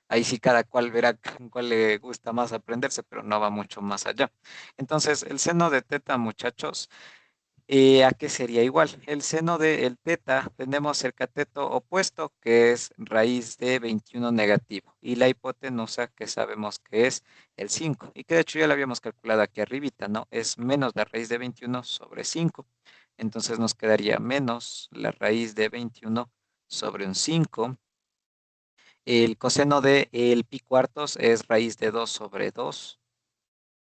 A: Ahí sí cada cual verá con cuál le gusta más aprenderse, pero no va mucho más allá. Entonces, el seno de teta, muchachos. ¿A qué sería igual? El seno del teta tenemos el cateto opuesto, que es raíz de 21 negativo, y la hipotenusa, que sabemos que es el 5 y que de hecho ya la habíamos calculado aquí arribita, ¿no? Es menos la raíz de 21 sobre 5. Entonces nos quedaría menos la raíz de 21 sobre un 5. El coseno de el pi cuartos es raíz de 2 sobre 2.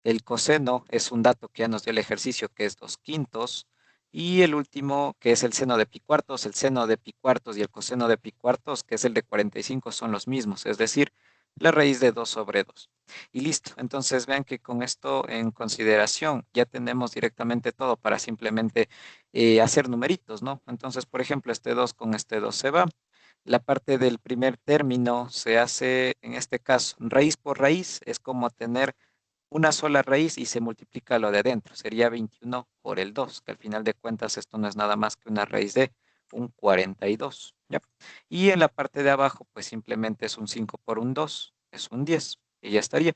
A: El coseno es un dato que ya nos dio el ejercicio, que es 2 quintos. Y el último, que es el seno de pi cuartos, el seno de pi cuartos y el coseno de pi cuartos, que es el de 45, son los mismos, es decir, la raíz de 2 sobre 2. Y listo. Entonces vean que con esto en consideración ya tenemos directamente todo para simplemente hacer numeritos, ¿no? Entonces, por ejemplo, este 2 con este 2 se va. La parte del primer término se hace, en este caso, raíz por raíz, es como tener una sola raíz y se multiplica lo de adentro. Sería 21 por el 2, que al final de cuentas esto no es nada más que una raíz de un 42. ¿Ya? Y en la parte de abajo, pues simplemente es un 5 por un 2, es un 10 y ya estaría.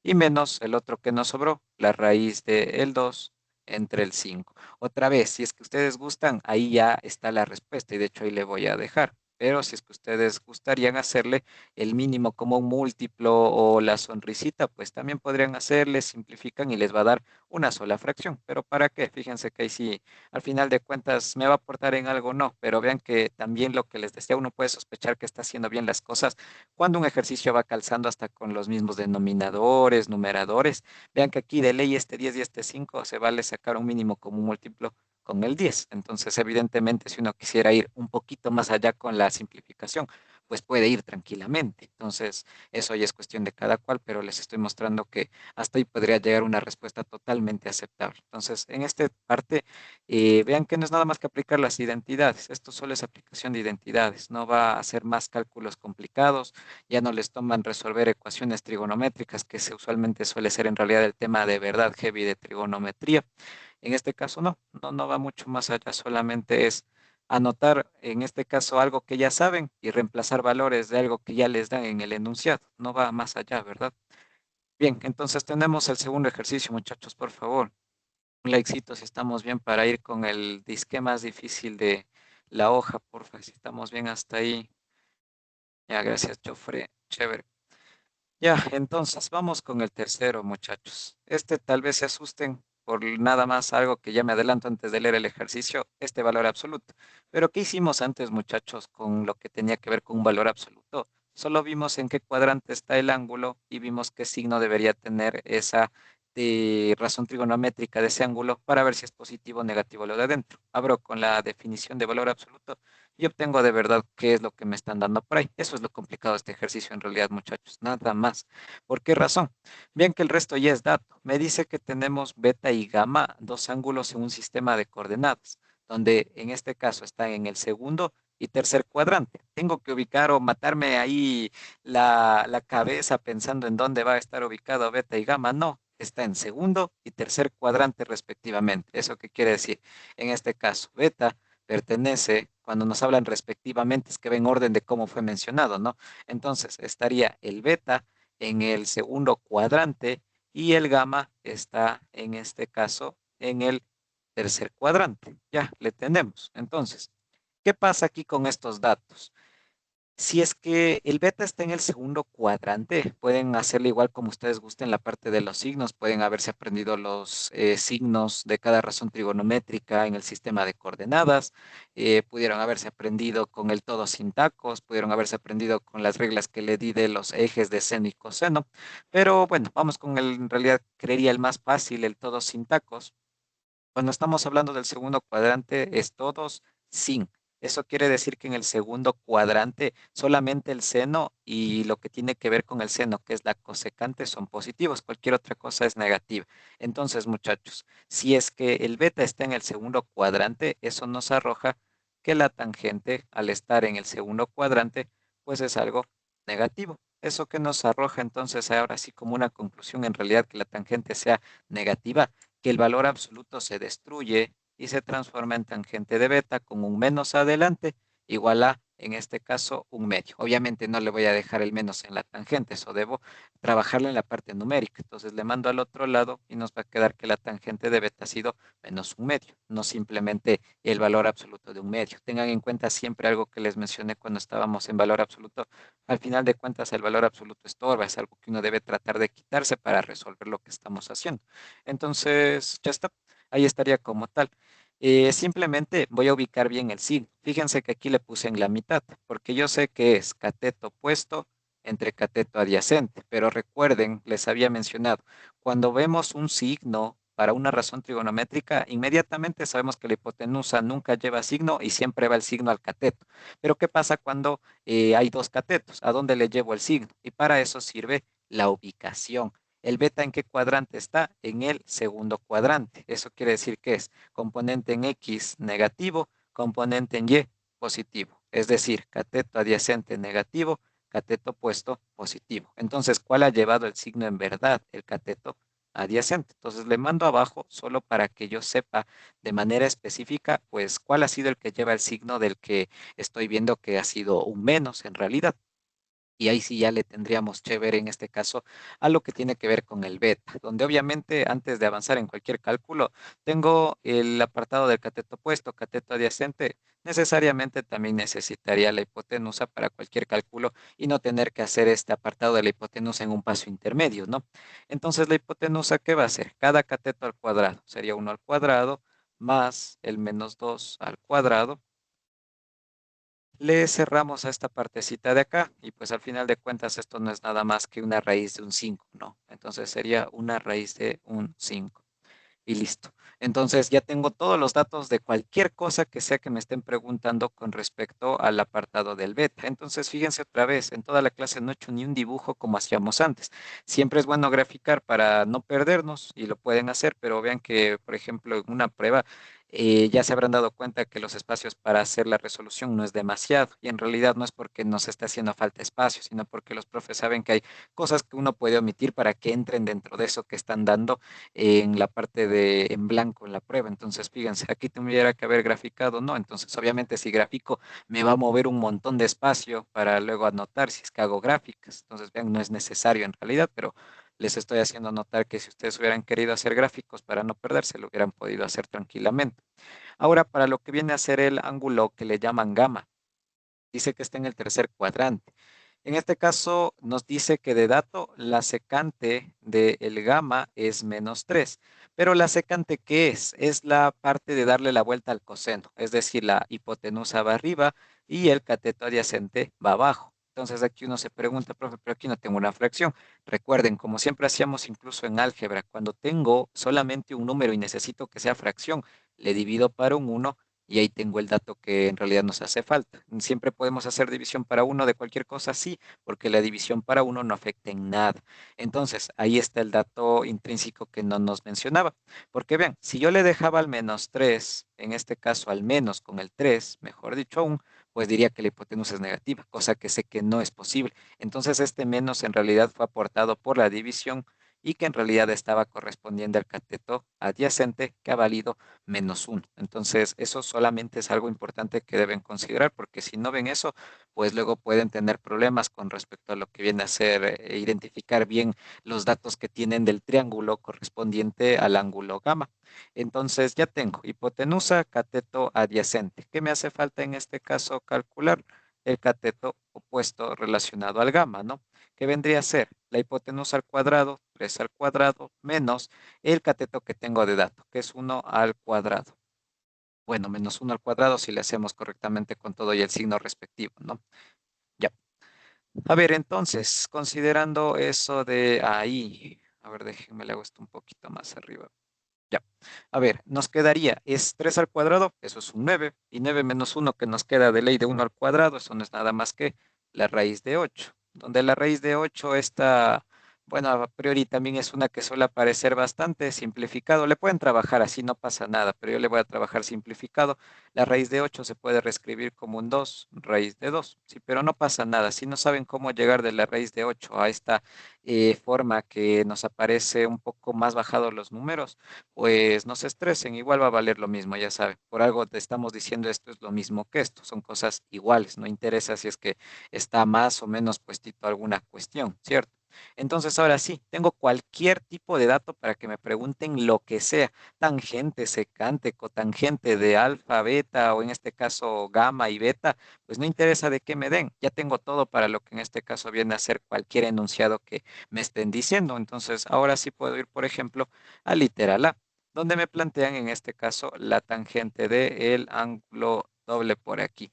A: Y menos el otro que nos sobró, la raíz del 2 entre el 5. Otra vez, si es que ustedes gustan, ahí ya está la respuesta y de hecho ahí le voy a dejar. Pero si es que ustedes gustarían hacerle el mínimo como un múltiplo o la sonrisita, pues también podrían hacerle, simplifican y les va a dar una sola fracción. Pero ¿para qué? Fíjense que ahí sí, al final de cuentas, me va a aportar en algo, no, pero vean que también lo que les decía, uno puede sospechar que está haciendo bien las cosas cuando un ejercicio va calzando hasta con los mismos denominadores, numeradores. Vean que aquí de ley este 10 y este 5 se vale sacar un mínimo como un múltiplo con el 10. Entonces, evidentemente, si uno quisiera ir un poquito más allá con la simplificación, pues puede ir tranquilamente. Entonces, eso ya es cuestión de cada cual, pero les estoy mostrando que hasta ahí podría llegar una respuesta totalmente aceptable. Entonces, en esta parte, vean que no es nada más que aplicar las identidades. Esto solo es aplicación de identidades. No va a hacer más cálculos complicados. Ya no les toman resolver ecuaciones trigonométricas, que usualmente suele ser en realidad el tema de verdad heavy de trigonometría. En este caso no va mucho más allá, solamente es anotar en este caso algo que ya saben y reemplazar valores de algo que ya les dan en el enunciado. No va más allá, ¿verdad? Bien, entonces tenemos el segundo ejercicio, muchachos, por favor. Un likecito si estamos bien para ir con el disque más difícil de la hoja, porfa, si estamos bien hasta ahí. Ya, gracias, Jofre. Chévere. Ya, entonces vamos con el tercero, muchachos. Este tal vez se asusten por nada más algo que ya me adelanto antes de leer el ejercicio, este valor absoluto. Pero ¿qué hicimos antes, muchachos, con lo que tenía que ver con un valor absoluto? Solo vimos en qué cuadrante está el ángulo y vimos qué signo debería tener esa razón trigonométrica de ese ángulo para ver si es positivo o negativo lo de adentro. Abro con la definición de valor absoluto y obtengo de verdad qué es lo que me están dando por ahí. Eso es lo complicado de este ejercicio en realidad, muchachos, nada más. ¿Por qué razón? Bien que el resto ya es dato. Me dice que tenemos beta y gamma, dos ángulos en un sistema de coordenadas, donde en este caso están en el segundo y tercer cuadrante. Tengo que ubicar o matarme ahí la cabeza pensando en dónde va a estar ubicado beta y gamma. No, está en segundo y tercer cuadrante respectivamente. ¿Eso qué quiere decir? En este caso, beta pertenece, cuando nos hablan respectivamente, es que va en orden de cómo fue mencionado, ¿no? Entonces, estaría el beta en el segundo cuadrante y el gamma está en este caso en el tercer cuadrante. Ya, le tenemos. Entonces, ¿qué pasa aquí con estos datos? Si es que el beta está en el segundo cuadrante, pueden hacerle igual como ustedes gusten la parte de los signos, pueden haberse aprendido los signos de cada razón trigonométrica en el sistema de coordenadas, pudieron haberse aprendido con el todo sin tacos, pudieron haberse aprendido con las reglas que le di de los ejes de seno y coseno, pero bueno, vamos con el, en realidad creería el más fácil, el todo sin tacos. Cuando estamos hablando del segundo cuadrante, es todos sin. Eso quiere decir que en el segundo cuadrante solamente el seno y lo que tiene que ver con el seno, que es la cosecante, son positivos. Cualquier otra cosa es negativa. Entonces, muchachos, si es que el beta está en el segundo cuadrante, eso nos arroja que la tangente, al estar en el segundo cuadrante, pues es algo negativo. Eso que nos arroja entonces ahora sí como una conclusión en realidad que la tangente sea negativa, que el valor absoluto se destruye y se transforma en tangente de beta con un menos adelante, igual a, en este caso, un medio. Obviamente no le voy a dejar el menos en la tangente, eso debo trabajarlo en la parte numérica. Entonces le mando al otro lado y nos va a quedar que la tangente de beta ha sido menos un medio, no simplemente el valor absoluto de un medio. Tengan en cuenta siempre algo que les mencioné cuando estábamos en valor absoluto. Al final de cuentas, el valor absoluto estorba, es algo que uno debe tratar de quitarse para resolver lo que estamos haciendo. Entonces, ya está. Ahí estaría como tal. Simplemente voy a ubicar bien el signo. Fíjense que aquí le puse en la mitad, porque yo sé que es cateto opuesto entre cateto adyacente. Pero recuerden, les había mencionado, cuando vemos un signo para una razón trigonométrica, inmediatamente sabemos que la hipotenusa nunca lleva signo y siempre va el signo al cateto. Pero ¿qué pasa cuando hay dos catetos? ¿A dónde le llevo el signo? Y para eso sirve la ubicación. ¿El beta en qué cuadrante está? En el segundo cuadrante. Eso quiere decir que es componente en X negativo, componente en Y positivo. Es decir, cateto adyacente negativo, cateto opuesto positivo. Entonces, ¿cuál ha llevado el signo en verdad? El cateto adyacente. Entonces, le mando abajo solo para que yo sepa de manera específica, pues, cuál ha sido el que lleva el signo del que estoy viendo que ha sido un menos en realidad. Y ahí sí ya le tendríamos chévere en este caso a lo que tiene que ver con el beta, donde obviamente antes de avanzar en cualquier cálculo, tengo el apartado del cateto opuesto, cateto adyacente. Necesariamente también necesitaría la hipotenusa para cualquier cálculo y no tener que hacer este apartado de la hipotenusa en un paso intermedio, ¿no? Entonces, la hipotenusa, ¿qué va a ser? Cada cateto al cuadrado sería uno al cuadrado más el menos 2 al cuadrado. Le cerramos a esta partecita de acá y pues al final de cuentas esto no es nada más que una raíz de un 5, ¿no? Entonces sería una raíz de un 5 y listo. Entonces ya tengo todos los datos de cualquier cosa que sea que me estén preguntando con respecto al apartado del beta. Entonces fíjense otra vez, en toda la clase no he hecho ni un dibujo como hacíamos antes. Siempre es bueno graficar para no perdernos y lo pueden hacer, pero vean que, por ejemplo, en una prueba ya se habrán dado cuenta que los espacios para hacer la resolución no es demasiado y en realidad no es porque nos esté haciendo falta espacio, sino porque los profes saben que hay cosas que uno puede omitir para que entren dentro de eso que están dando en la parte de en blanco en la prueba. Entonces, fíjense, aquí tuviera que haber graficado, ¿no? Entonces, obviamente, si grafico, me va a mover un montón de espacio para luego anotar si es que hago gráficas. Entonces, vean, no es necesario en realidad, pero les estoy haciendo notar que si ustedes hubieran querido hacer gráficos para no perderse, lo hubieran podido hacer tranquilamente. Ahora, para lo que viene a ser el ángulo que le llaman gamma, dice que está en el tercer cuadrante. En este caso nos dice que de dato la secante del gamma es -3. Pero la secante, ¿qué es? Es la parte de darle la vuelta al coseno, es decir, la hipotenusa va arriba y el cateto adyacente va abajo. Entonces aquí uno se pregunta, profe, pero aquí no tengo una fracción. Recuerden, como siempre hacíamos incluso en álgebra, cuando tengo solamente un número y necesito que sea fracción, le divido para un uno y ahí tengo el dato que en realidad nos hace falta. Siempre podemos hacer división para uno de cualquier cosa, sí, porque la división para uno no afecta en nada. Entonces, ahí está el dato intrínseco que no nos mencionaba. Porque vean, si yo le dejaba al -3, en este caso al menos con el 3, mejor dicho aún, pues diría que la hipotenusa es negativa, cosa que sé que no es posible. Entonces, este menos en realidad fue aportado por la división y que en realidad estaba correspondiendo al cateto adyacente que ha valido -1. Entonces, eso solamente es algo importante que deben considerar, porque si no ven eso, pues luego pueden tener problemas con respecto a lo que viene a ser identificar bien los datos que tienen del triángulo correspondiente al ángulo gamma. Entonces, ya tengo hipotenusa, cateto adyacente. ¿Qué me hace falta en este caso calcular? El cateto opuesto relacionado al gamma, ¿no? ¿Qué vendría a ser? La hipotenusa al cuadrado, 3 al cuadrado, menos el cateto que tengo de dato, que es uno al cuadrado. Bueno, -1 al cuadrado si le hacemos correctamente con todo y el signo respectivo, ¿no? Ya. A ver, entonces, considerando eso de ahí, a ver, déjenme le hago esto un poquito más arriba. Ya. A ver, nos quedaría, es 3 al cuadrado, eso es un 9 y 9 menos uno que nos queda de ley de uno al cuadrado, eso no es nada más que la raíz de 8 donde la raíz de 8 está, bueno, a priori también es una que suele aparecer bastante simplificado. Le pueden trabajar así, no pasa nada, pero yo le voy a trabajar simplificado. La raíz de 8 se puede reescribir como un 2 raíz de 2, sí, pero no pasa nada. Si no saben cómo llegar de la raíz de 8 a esta forma que nos aparece un poco más bajados los números, pues no se estresen, igual va a valer lo mismo, ya saben. Por algo te estamos diciendo esto es lo mismo que esto, son cosas iguales, no interesa si es que está más o menos puestito alguna cuestión, ¿cierto? Entonces, ahora sí, tengo cualquier tipo de dato para que me pregunten lo que sea, tangente, secante, cotangente de alfa, beta o en este caso gamma y beta, pues no interesa de qué me den, ya tengo todo para lo que en este caso viene a ser cualquier enunciado que me estén diciendo. Entonces, ahora sí puedo ir, por ejemplo, a literal A, donde me plantean en este caso la tangente del ángulo doble por aquí,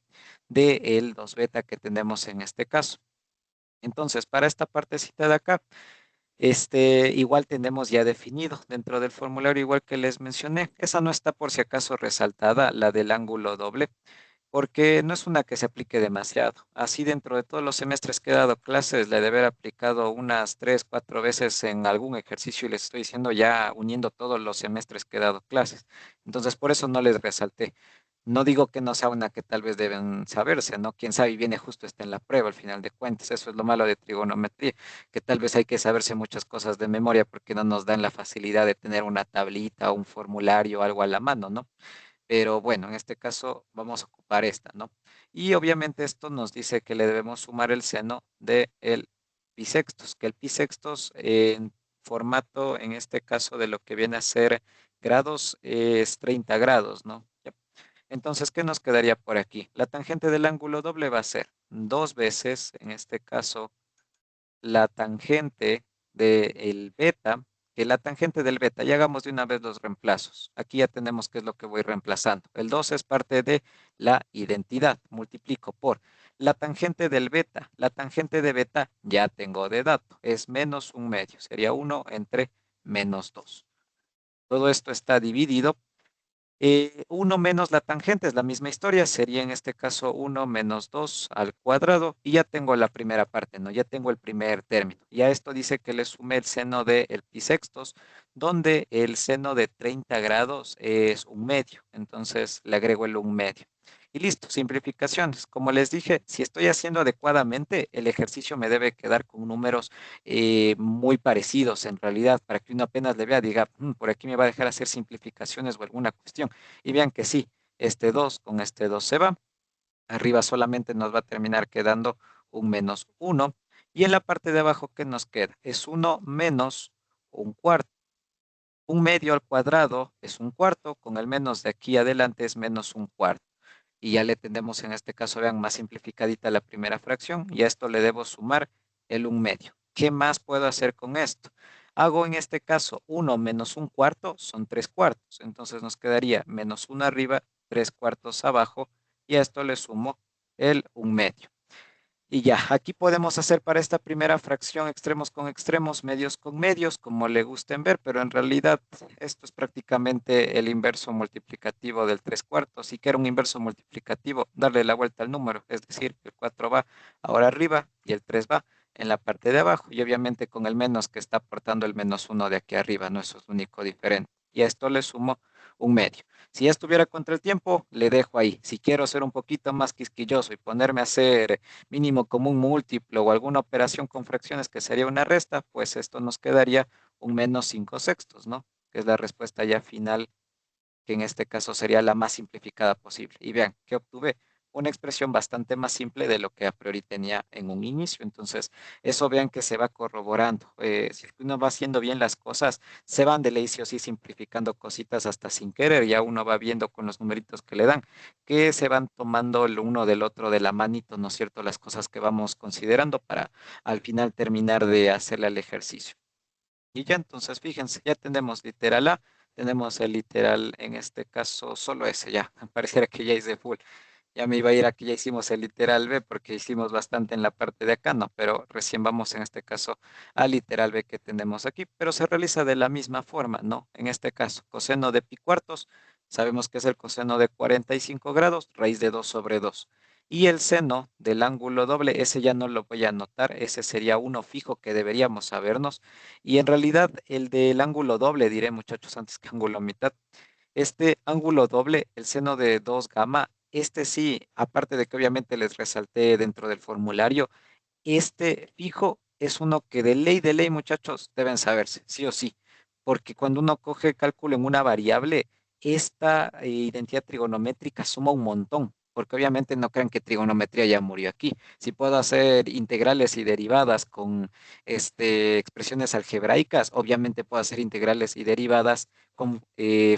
A: de el 2 beta que tenemos en este caso. Entonces, para esta partecita de acá, igual tenemos ya definido dentro del formulario, igual que les mencioné. Esa no está por si acaso resaltada, la del ángulo doble, porque no es una que se aplique demasiado. Así dentro de todos los semestres que he dado clases, le he de haber aplicado unas 3, 4 veces en algún ejercicio y les estoy diciendo ya uniendo todos los semestres que he dado clases. Entonces, por eso no les resalté. No digo que no sea una que tal vez deben saberse, ¿no? Quién sabe, y viene justo está en la prueba al final de cuentas. Eso es lo malo de trigonometría, que tal vez hay que saberse muchas cosas de memoria porque no nos dan la facilidad de tener una tablita, un formulario, algo a la mano, ¿no? Pero bueno, en este caso vamos a ocupar esta, ¿no? Y obviamente esto nos dice que le debemos sumar el seno del pi sextos, que el pi sextos en formato, en este caso de lo que viene a ser grados, es 30 grados, ¿no? Ya. Entonces, ¿qué nos quedaría por aquí? La tangente del ángulo doble va a ser dos veces, en este caso, la tangente del beta, que la tangente del beta, ya hagamos de una vez los reemplazos. Aquí ya tenemos qué es lo que voy reemplazando. El 2 es parte de la identidad, multiplico por la tangente del beta. La tangente de beta ya tengo de dato, es menos un medio, sería 1 entre -2. Todo esto está dividido 1 menos la tangente es la misma historia, sería en este caso 1 - 2 al cuadrado y ya tengo la primera parte, ¿no? Ya tengo el primer término. Ya esto dice que le sumé el seno del pi sextos, donde el seno de 30 grados es un medio, entonces le agrego el un medio. Y listo, simplificaciones. Como les dije, si estoy haciendo adecuadamente, el ejercicio me debe quedar con números muy parecidos en realidad, para que uno apenas le vea, diga, por aquí me va a dejar hacer simplificaciones o alguna cuestión. Y vean que sí, este 2 con este 2 se va. Arriba solamente nos va a terminar quedando un menos uno. Y en la parte de abajo, ¿qué nos queda? Es uno menos un cuarto. Un medio al cuadrado es un cuarto, con el menos de aquí adelante es menos un cuarto. Y ya le tendemos en este caso, vean, más simplificadita la primera fracción, y a esto le debo sumar el un medio. ¿Qué más puedo hacer con esto? Hago en este caso 1 menos un cuarto, son 3 cuartos, entonces nos quedaría menos 1 arriba, 3 cuartos abajo, y a esto le sumo el un medio. Y ya, aquí podemos hacer para esta primera fracción extremos con extremos, medios con medios, como le gusten ver, pero en realidad esto es prácticamente el inverso multiplicativo del 3 cuartos. Si quiero un inverso multiplicativo, darle la vuelta al número, es decir, el 4 va ahora arriba y el 3 va en la parte de abajo, y obviamente con el menos que está aportando el menos uno de aquí arriba, no, eso es lo único diferente. Y a esto le sumo un medio. Si ya estuviera contra el tiempo, le dejo ahí. Si quiero ser un poquito más quisquilloso y ponerme a hacer mínimo común múltiplo o alguna operación con fracciones que sería una resta, pues esto nos quedaría un menos 5 sextos, ¿no? Que es la respuesta ya final, que en este caso sería la más simplificada posible. Y vean que obtuve una expresión bastante más simple de lo que a priori tenía en un inicio. Entonces, eso vean que se va corroborando. Si uno va haciendo bien las cosas, se van de ley sí o sí simplificando cositas hasta sin querer. Ya uno va viendo con los numeritos que le dan, que se van tomando el uno del otro de la manito, ¿no es cierto? Las cosas que vamos considerando para al final terminar de hacerle el ejercicio. Y ya entonces, fíjense, ya tenemos literal A, tenemos el literal, en este caso, solo ese ya, pareciera que ya hice full. Ya me iba a ir a que ya hicimos el literal B porque hicimos bastante en la parte de acá, no, pero recién vamos en este caso al literal B que tenemos aquí, pero se realiza de la misma forma, ¿no? En este caso, coseno de pi cuartos, sabemos que es el coseno de 45 grados, raíz de 2 sobre 2. Y el seno del ángulo doble, ese ya no lo voy a anotar, ese sería uno fijo que deberíamos sabernos. Y en realidad el del ángulo doble, diré muchachos antes que ángulo mitad, este ángulo doble, el seno de 2 gamma, este sí, aparte de que obviamente les resalté dentro del formulario, este fijo es uno que de ley, muchachos, deben saberse, sí o sí, porque cuando uno coge cálculo en una variable, esta identidad trigonométrica suma un montón, porque obviamente no crean que trigonometría ya murió aquí. Si puedo hacer integrales y derivadas con expresiones algebraicas, obviamente puedo hacer integrales y derivadas con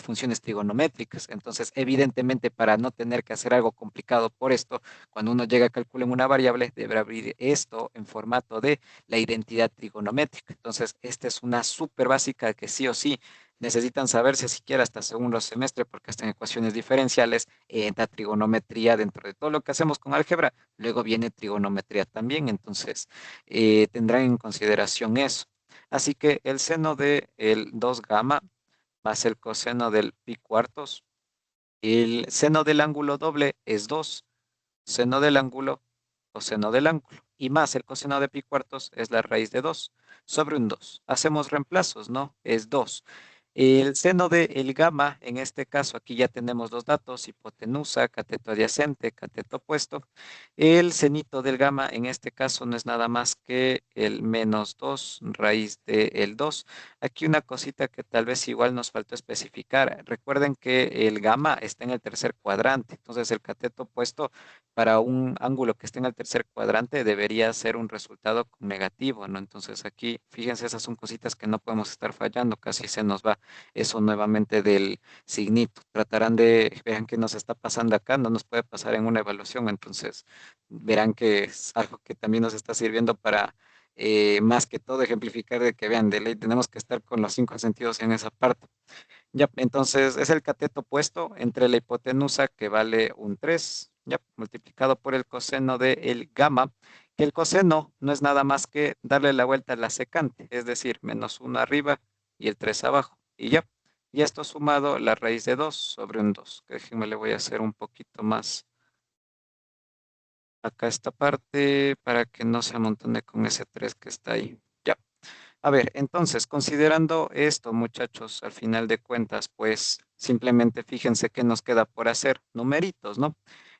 A: funciones trigonométricas. Entonces, evidentemente, para no tener que hacer algo complicado por esto, cuando uno llega a cálculo en una variable, deberá abrir esto en formato de la identidad trigonométrica. Entonces, esta es una súper básica que sí o sí necesitan saberse siquiera hasta segundo semestre, porque hasta en ecuaciones diferenciales entra trigonometría dentro de todo lo que hacemos con álgebra. Luego viene trigonometría también, entonces tendrán en consideración eso. Así que el seno de el 2 gamma más el coseno del pi cuartos. El seno del ángulo doble es 2, seno del ángulo, coseno del ángulo. Y más el coseno de pi cuartos es la raíz de 2 sobre un 2. Hacemos reemplazos, ¿no? Es 2. El seno de el gamma, en este caso, aquí ya tenemos los datos, hipotenusa, cateto adyacente, cateto opuesto. El senito del gamma, en este caso, no es nada más que el menos 2 raíz de el 2. Aquí una cosita que tal vez igual nos faltó especificar. Recuerden que el gamma está en el tercer cuadrante, entonces el cateto opuesto para un ángulo que esté en el tercer cuadrante debería ser un resultado negativo, ¿no? Entonces aquí, fíjense, esas son cositas que no podemos estar fallando, casi se nos va eso nuevamente del signito. Tratarán de, vean qué nos está pasando acá, no nos puede pasar en una evaluación, entonces verán que es algo que también nos está sirviendo para más que todo ejemplificar de que vean, de ley tenemos que estar con los cinco sentidos en esa parte. Ya, entonces es el cateto opuesto entre la hipotenusa que vale un 3 ya, multiplicado por el coseno de el gamma, que el coseno no es nada más que darle la vuelta a la secante, es decir, menos 1 arriba y el 3 abajo. Y ya, y esto sumado la raíz de 2 sobre un 2. Que déjenme le voy a hacer un poquito más acá esta parte para que no se amontone con ese 3 que está ahí. Ya. A ver, entonces, considerando esto, muchachos, al final de cuentas, pues simplemente fíjense qué nos queda por hacer, numeritos, ¿no?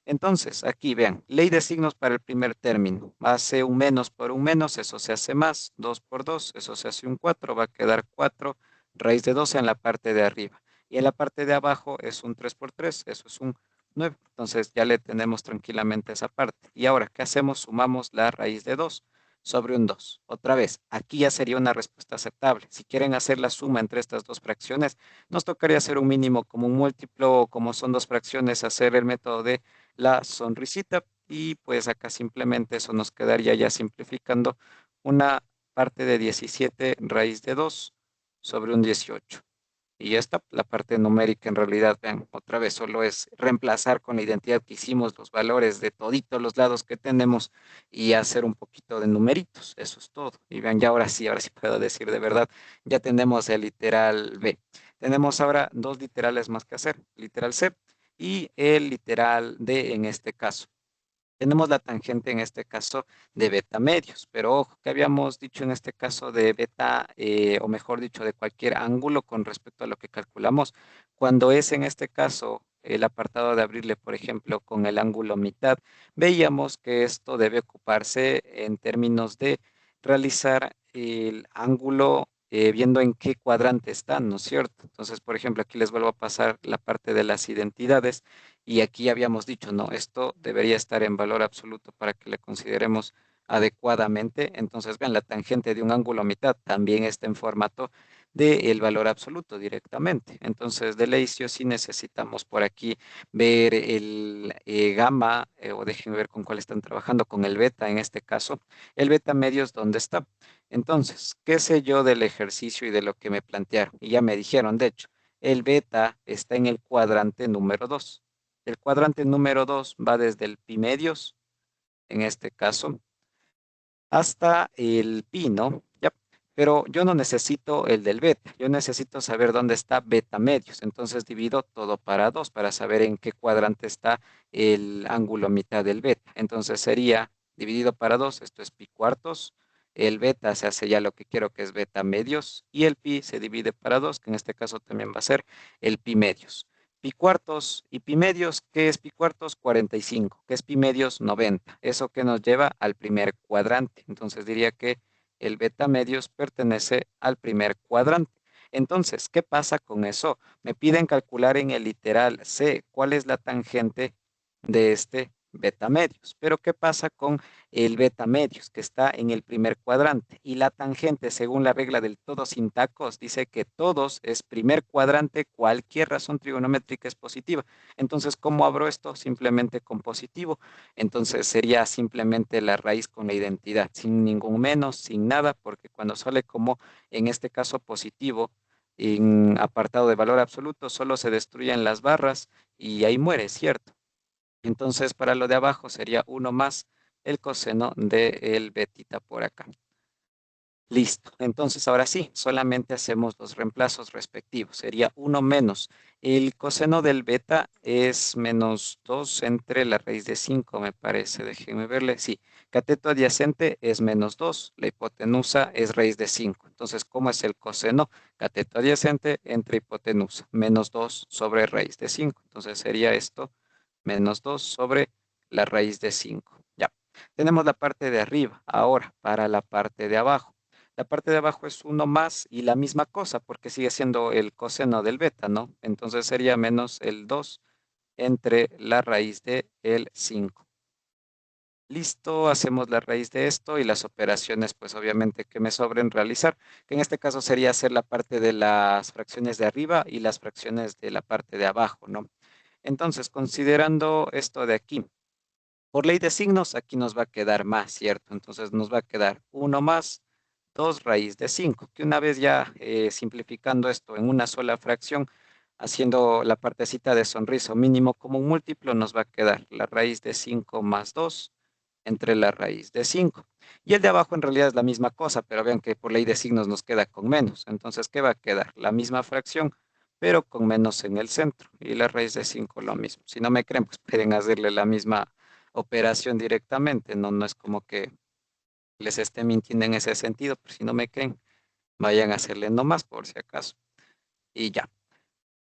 A: Entonces, aquí vean, ley de signos para el primer término. Hace un menos por un menos, eso se hace más, 2 por 2, eso se hace un 4, va a quedar 4, raíz de 12 en la parte de arriba. Y en la parte de abajo es un 3 por 3, eso es un 9. Entonces ya le tenemos tranquilamente esa parte. Y ahora, ¿qué hacemos? Sumamos la raíz de 2 sobre un 2. Otra vez, aquí ya sería una respuesta aceptable. Si quieren hacer la suma entre estas dos fracciones, nos tocaría hacer un mínimo como un múltiplo o como son dos fracciones, hacer el método de la sonrisita y pues acá simplemente eso nos quedaría ya simplificando una parte de 17 raíz de 2 sobre un 18. Y ya está, la parte numérica en realidad, vean, otra vez solo es reemplazar con la identidad que hicimos los valores de toditos los lados que tenemos y hacer un poquito de numeritos, eso es todo. Y vean, ya ahora sí puedo decir de verdad, ya tenemos el literal B. Tenemos ahora dos literales más que hacer, literal C y el literal D en este caso. Tenemos la tangente en este caso de beta medios, pero ojo, que habíamos dicho en este caso de beta, o mejor dicho, de cualquier ángulo con respecto a lo que calculamos, cuando es en este caso el apartado de abrirle, por ejemplo, con el ángulo mitad, veíamos que esto debe ocuparse en términos de realizar el ángulo viendo en qué cuadrante están, ¿no es cierto? Entonces, por ejemplo, aquí les vuelvo a pasar la parte de las identidades. Y aquí habíamos dicho, no, esto debería estar en valor absoluto para que le consideremos adecuadamente. Entonces, vean, la tangente de un ángulo a mitad también está en formato del valor absoluto directamente. Entonces, de ley sí o sí necesitamos por aquí ver el gamma, o déjenme ver con cuál están trabajando, con el beta en este caso. El beta medios, ¿dónde está? Entonces, ¿qué sé yo del ejercicio y de lo que me plantearon? Y ya me dijeron, de hecho, el beta está en el cuadrante número 2. El cuadrante número 2 va desde el pi medios, en este caso, hasta el pi, ¿no? Ya. Pero yo no necesito el del beta, yo necesito saber dónde está beta medios. Entonces divido todo para 2 para saber en qué cuadrante está el ángulo mitad del beta. Entonces sería dividido para 2, esto es pi cuartos. El beta se hace ya lo que quiero que es beta medios y el pi se divide para 2, que en este caso también va a ser el pi medios. Pi cuartos y pi medios, ¿qué es pi cuartos? 45. ¿Qué es pi medios? 90. Eso que nos lleva al primer cuadrante. Entonces diría que el beta medios pertenece al primer cuadrante. Entonces, ¿qué pasa con eso? Me piden calcular en el literal C cuál es la tangente de este beta medios. Pero ¿qué pasa con el beta medios que está en el primer cuadrante? Y la tangente, según la regla del todo sin tacos, dice que todos es primer cuadrante, cualquier razón trigonométrica es positiva. Entonces, ¿cómo abro esto? Simplemente con positivo. Entonces sería simplemente la raíz con la identidad, sin ningún menos, sin nada, porque cuando sale como en este caso positivo, en apartado de valor absoluto, solo se destruyen las barras y ahí muere, ¿cierto? Entonces, para lo de abajo sería uno más el coseno del betita por acá. Listo. Entonces, ahora sí, solamente hacemos los reemplazos respectivos. Sería uno menos. El coseno del beta es menos 2 entre la raíz de 5, me parece. Déjenme verle. Sí, cateto adyacente es menos 2. La hipotenusa es raíz de 5. Entonces, ¿cómo es el coseno? Cateto adyacente entre hipotenusa. Menos 2 sobre raíz de 5. Entonces, sería esto, menos 2 sobre la raíz de 5. Ya. Tenemos la parte de arriba. Ahora, para la parte de abajo. La parte de abajo es uno más y la misma cosa porque sigue siendo el coseno del beta, ¿no? Entonces sería menos el 2 entre la raíz de el 5. Listo, hacemos la raíz de esto y las operaciones, pues obviamente que me sobren realizar, que en este caso sería hacer la parte de las fracciones de arriba y las fracciones de la parte de abajo, ¿no? Entonces, considerando esto de aquí, por ley de signos, aquí nos va a quedar más, ¿cierto? Entonces nos va a quedar uno más 2 raíz de 5 que una vez ya simplificando esto en una sola fracción, haciendo la partecita de sonrisa mínimo como un múltiplo, nos va a quedar la raíz de 5 más 2 entre la raíz de 5. Y el de abajo en realidad es la misma cosa, pero vean que por ley de signos nos queda con menos. Entonces, ¿qué va a quedar? La misma fracción, pero con menos en el centro. Y la raíz de 5 lo mismo. Si no me creen, pues pueden hacerle la misma operación directamente. No, no es como que les esté mintiendo en ese sentido, pero si no me creen, vayan a hacerle nomás por si acaso. Y ya.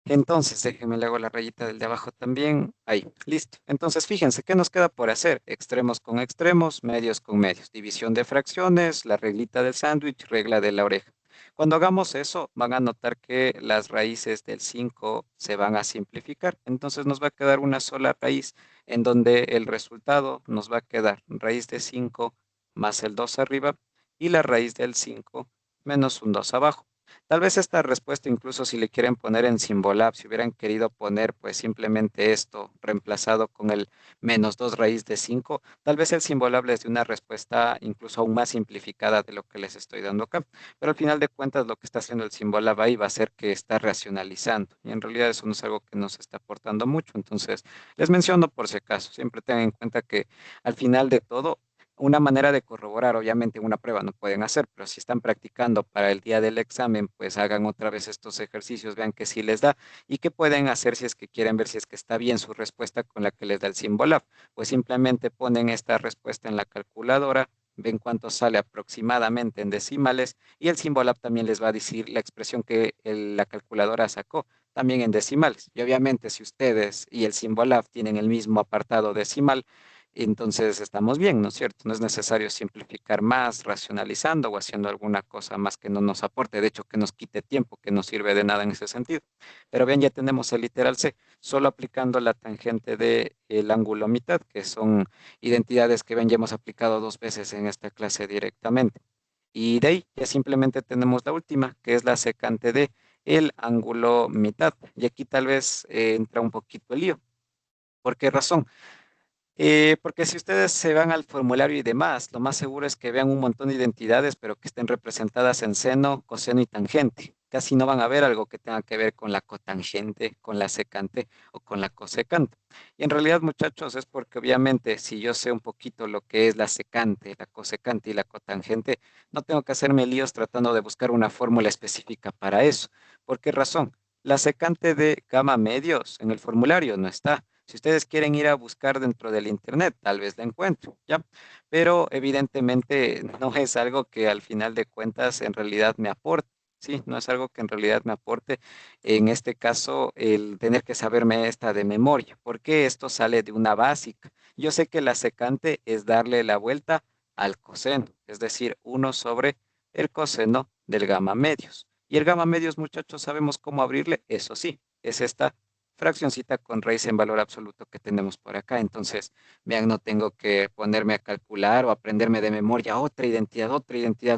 A: Entonces, déjenme le hago la rayita del de abajo también. Ahí, listo. Entonces, fíjense, ¿qué nos queda por hacer? Extremos con extremos, medios con medios. División de fracciones, la reglita del sándwich, regla de la oreja. Cuando hagamos eso, van a notar que las raíces del 5 se van a simplificar. Entonces, nos va a quedar una sola raíz en donde el resultado nos va a quedar raíz de 5 más el 2 arriba y la raíz del 5 menos un 2 abajo. Tal vez esta respuesta, incluso si le quieren poner en Symbolab, si hubieran querido poner pues simplemente esto reemplazado con el menos 2 raíz de 5, tal vez el Symbolab les dé una respuesta incluso aún más simplificada de lo que les estoy dando acá. Pero al final de cuentas lo que está haciendo el Symbolab ahí va a ser que está racionalizando. Y en realidad eso no es algo que nos está aportando mucho. Entonces, les menciono por si acaso, siempre tengan en cuenta que al final de todo una manera de corroborar, obviamente una prueba no pueden hacer, pero si están practicando para el día del examen, pues hagan otra vez estos ejercicios, vean que sí les da y qué pueden hacer si es que quieren ver si es que está bien su respuesta con la que les da el Symbolab. Pues simplemente ponen esta respuesta en la calculadora, ven cuánto sale aproximadamente en decimales y el Symbolab también les va a decir la expresión que la calculadora sacó también en decimales. Y obviamente si ustedes y el Symbolab tienen el mismo apartado decimal, entonces estamos bien, ¿no es cierto? No es necesario simplificar más, racionalizando o haciendo alguna cosa más que no nos aporte, de hecho que nos quite tiempo, que no sirve de nada en ese sentido. Pero bien, ya tenemos el literal C, solo aplicando la tangente del ángulo mitad, que son identidades que ven ya hemos aplicado dos veces en esta clase directamente. Y de ahí ya simplemente tenemos la última, que es la secante de el ángulo mitad. Y aquí tal vez entra un poquito el lío. ¿Por qué razón? Porque si ustedes se van al formulario y demás, lo más seguro es que vean un montón de identidades, pero que estén representadas en seno, coseno y tangente. Casi no van a ver algo que tenga que ver con la cotangente, con la secante o con la cosecante. Y en realidad, muchachos, es porque obviamente si yo sé un poquito lo que es la secante, la cosecante y la cotangente, no tengo que hacerme líos tratando de buscar una fórmula específica para eso. ¿Por qué razón? La secante de gamma medios en el formulario no está. Si ustedes quieren ir a buscar dentro del internet, tal vez la encuentren, ¿ya? Pero evidentemente no es algo que al final de cuentas en realidad me aporte, ¿sí? No es algo que en realidad me aporte, en este caso, el tener que saberme esta de memoria, porque esto sale de una básica. Yo sé que la secante es darle la vuelta al coseno, es decir, uno sobre el coseno del gamma medios. Y el gamma medios, muchachos, sabemos cómo abrirle, eso sí, es esta fraccioncita con raíz en valor absoluto que tenemos por acá. Entonces, vean, no tengo que ponerme a calcular o aprenderme de memoria otra identidad,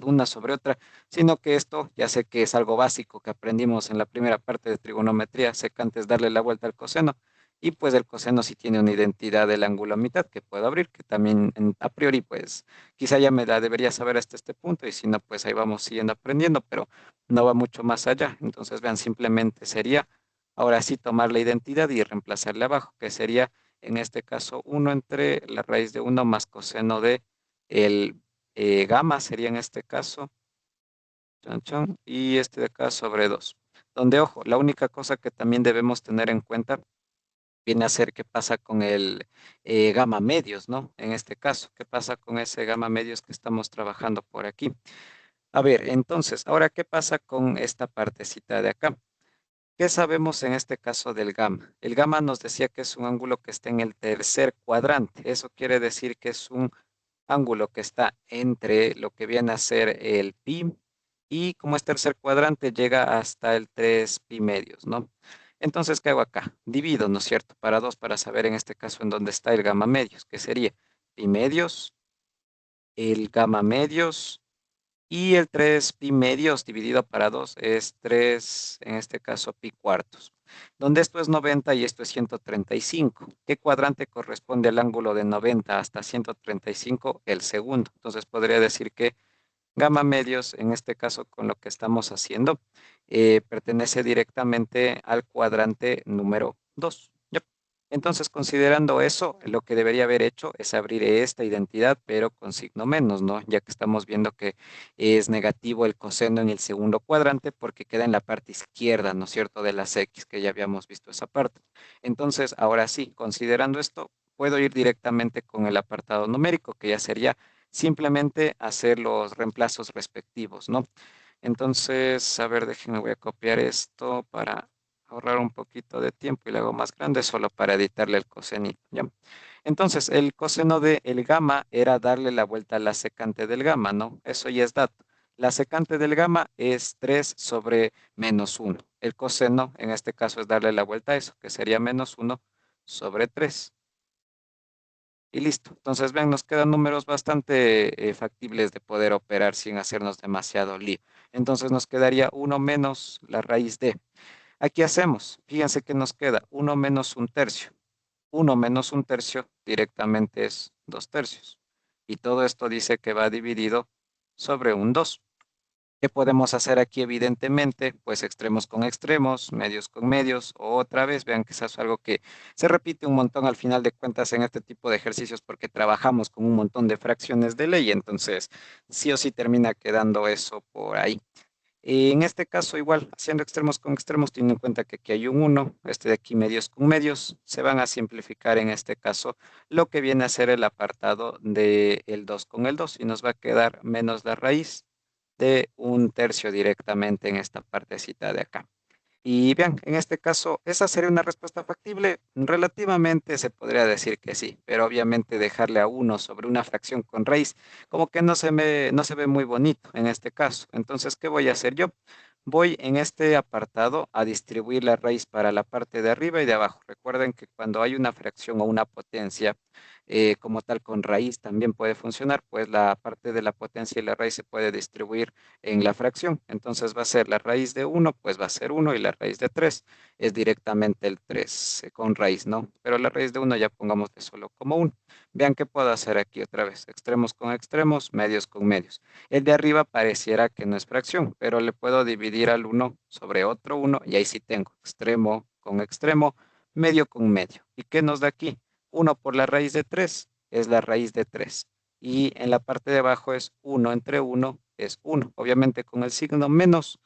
A: una sobre otra, sino que esto ya sé que es algo básico que aprendimos en la primera parte de trigonometría, sé que antes darle la vuelta al coseno. Y pues el coseno sí tiene una identidad del ángulo a mitad que puedo abrir, que también a priori pues quizá ya me la debería saber hasta este punto y si no pues ahí vamos siguiendo aprendiendo, pero no va mucho más allá. Entonces vean, simplemente sería ahora sí tomar la identidad y reemplazarle abajo, que sería en este caso uno entre la raíz de uno más coseno de el gamma, sería en este caso chan, chan, y este de acá sobre 2. Donde, ojo, la única cosa que también debemos tener en cuenta viene a ser qué pasa con el gamma medios, ¿no? En este caso, qué pasa con ese gamma medios que estamos trabajando por aquí. A ver, entonces, ahora, ¿qué pasa con esta partecita de acá? ¿Qué sabemos en este caso del gamma? El gamma nos decía que es un ángulo que está en el tercer cuadrante. Eso quiere decir que es un ángulo que está entre lo que viene a ser el pi y como es tercer cuadrante llega hasta el 3 pi medios, ¿no? Entonces, ¿qué hago acá? Divido, ¿no es cierto? Para 2 para saber en este caso en dónde está el gamma medios, que sería pi medios, el gamma medios y el 3 pi medios dividido para 2 es 3 en este caso, pi cuartos. Donde esto es 90 y esto es 135. ¿Qué cuadrante corresponde al ángulo de 90 hasta 135? El segundo. Entonces podría decir que gamma medios, en este caso con lo que estamos haciendo, pertenece directamente al cuadrante número 2. Yep. Entonces, considerando eso, lo que debería haber hecho es abrir esta identidad, pero con signo menos, ¿no? Ya que estamos viendo que es negativo el coseno en el segundo cuadrante porque queda en la parte izquierda, ¿no es cierto?, de las X, que ya habíamos visto esa parte. Entonces, ahora sí, considerando esto, puedo ir directamente con el apartado numérico, que ya sería simplemente hacer los reemplazos respectivos, ¿no? Entonces, a ver, déjenme, voy a copiar esto para ahorrar un poquito de tiempo y lo hago más grande solo para editarle el cosenito, ¿ya? Entonces, el coseno de el gamma era darle la vuelta a la secante del gamma, ¿no? Eso ya es dato. La secante del gamma es 3 sobre menos 1. El coseno, en este caso, es darle la vuelta a eso, que sería menos 1 sobre 3. Y listo. Entonces, ven, nos quedan números bastante factibles de poder operar sin hacernos demasiado lío. Entonces nos quedaría uno menos la raíz de. Aquí hacemos, fíjense que nos queda uno menos un tercio. Uno menos un tercio directamente es 2 tercios. Y todo esto dice que va dividido sobre un 2. ¿Qué podemos hacer aquí? Evidentemente, pues extremos con extremos, medios con medios, o otra vez, vean que eso es algo que se repite un montón al final de cuentas en este tipo de ejercicios porque trabajamos con un montón de fracciones de ley, entonces sí o sí termina quedando eso por ahí. En este caso, igual, haciendo extremos con extremos, teniendo en cuenta que aquí hay un uno, este de aquí medios con medios, se van a simplificar en este caso lo que viene a ser el apartado del 2 con el 2 y nos va a quedar menos la raíz de un tercio directamente en esta partecita de acá. Y bien, en este caso, ¿esa sería una respuesta factible? Relativamente se podría decir que sí, pero obviamente dejarle a uno sobre una fracción con raíz, como que no se ve muy bonito en este caso. Entonces, ¿qué voy a hacer yo? Voy en este apartado a distribuir la raíz para la parte de arriba y de abajo. Recuerden que cuando hay una fracción o una potencia como tal con raíz también puede funcionar, pues la parte de la potencia y la raíz se puede distribuir en la fracción. Entonces va a ser la raíz de uno pues va a ser uno y la raíz de 3 es directamente el 3 con raíz, ¿no? Pero la raíz de uno ya pongamos de solo como uno. Vean qué puedo hacer aquí otra vez. Extremos con extremos, medios con medios. El de arriba pareciera que no es fracción, pero le puedo dividir al uno sobre otro uno y ahí sí tengo extremo con extremo, medio con medio. ¿Y qué nos da aquí? Uno por la raíz de 3 es la raíz de 3 y en la parte de abajo es uno entre uno es uno. Obviamente con el signo menos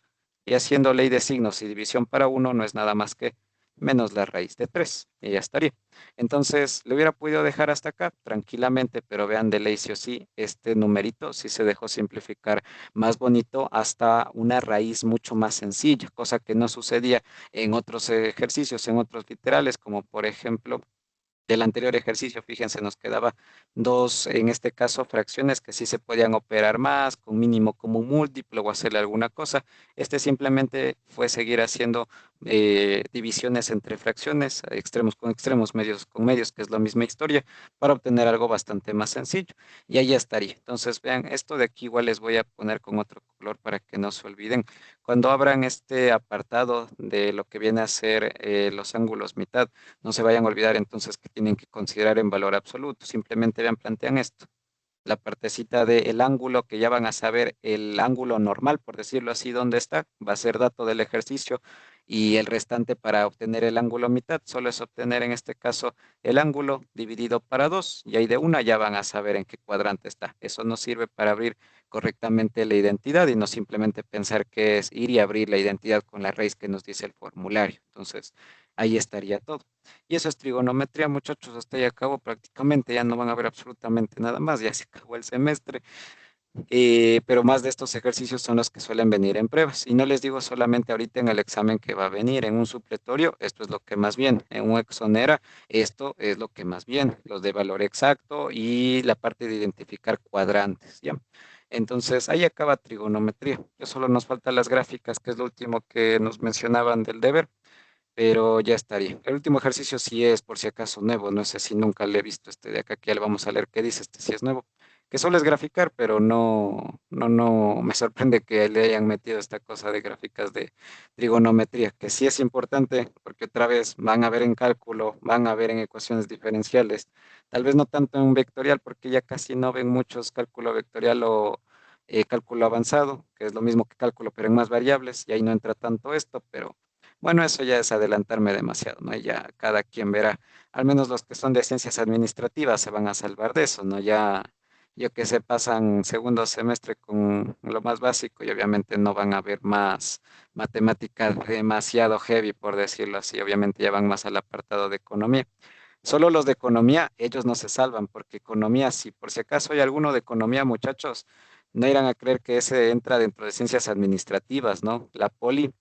A: y haciendo ley de signos y división para uno no es nada más que menos la raíz de 3 y ya estaría. Entonces, le hubiera podido dejar hasta acá tranquilamente, pero vean de ley sí o sí, este numerito sí se dejó simplificar más bonito hasta una raíz mucho más sencilla, cosa que no sucedía en otros ejercicios, en otros literales, como por ejemplo del anterior ejercicio, fíjense, nos quedaba dos, en este caso, fracciones que sí se podían operar más, con mínimo común múltiplo o hacerle alguna cosa. Este simplemente fue seguir haciendo divisiones entre fracciones, extremos con extremos, medios con medios, que es la misma historia, para obtener algo bastante más sencillo. Y ahí estaría. Entonces, vean, esto de aquí igual les voy a poner con otro color para que no se olviden. Cuando abran este apartado de lo que viene a ser los ángulos mitad, no se vayan a olvidar entonces que tienen que considerar en valor absoluto. Simplemente vean, plantean esto. La partecita del ángulo que ya van a saber el ángulo normal, por decirlo así, dónde está, va a ser dato del ejercicio. y el restante para obtener el ángulo mitad, solo es obtener en este caso el ángulo dividido para 2 y ahí de una ya van a saber en qué cuadrante está. Eso nos sirve para abrir correctamente la identidad y no simplemente pensar que es ir y abrir la identidad con la raíz que nos dice el formulario. Entonces, ahí estaría todo. Y eso es trigonometría, muchachos, hasta ahí acabó prácticamente, ya no van a ver absolutamente nada más, ya se acabó el semestre. Pero más de estos ejercicios son los que suelen venir en pruebas. Y no les digo solamente ahorita en el examen que va a venir, en un supletorio, esto es lo que más bien, en un exonera, esto es lo que más bien, los de valor exacto y la parte de identificar cuadrantes, ¿ya? Entonces, ahí acaba trigonometría. Ya solo nos faltan las gráficas, que es lo último que nos mencionaban del deber, pero ya estaría. El último ejercicio sí es por si acaso nuevo, no sé si nunca le he visto este de acá, que ya le vamos a leer qué dice, este sí es nuevo, que solo es graficar, pero no, me sorprende que le hayan metido esta cosa de gráficas de trigonometría, que sí es importante, porque otra vez van a ver en cálculo, van a ver en ecuaciones diferenciales, tal vez no tanto en vectorial, porque ya casi no ven muchos cálculo vectorial o cálculo avanzado, que es lo mismo que cálculo, pero en más variables, y ahí no entra tanto esto, pero bueno, eso ya es adelantarme demasiado, ¿no? Ya cada quien verá, al menos los que son de ciencias administrativas se van a salvar de eso, ¿no? Ya, yo que sé, pasan segundo semestre con lo más básico y obviamente no van a ver más matemáticas demasiado heavy, por decirlo así, obviamente ya van más al apartado de economía. Solo los de economía, ellos no se salvan, porque economía, si por si acaso hay alguno de economía, muchachos, no irán a creer que ese entra dentro de ciencias administrativas, ¿no? La poli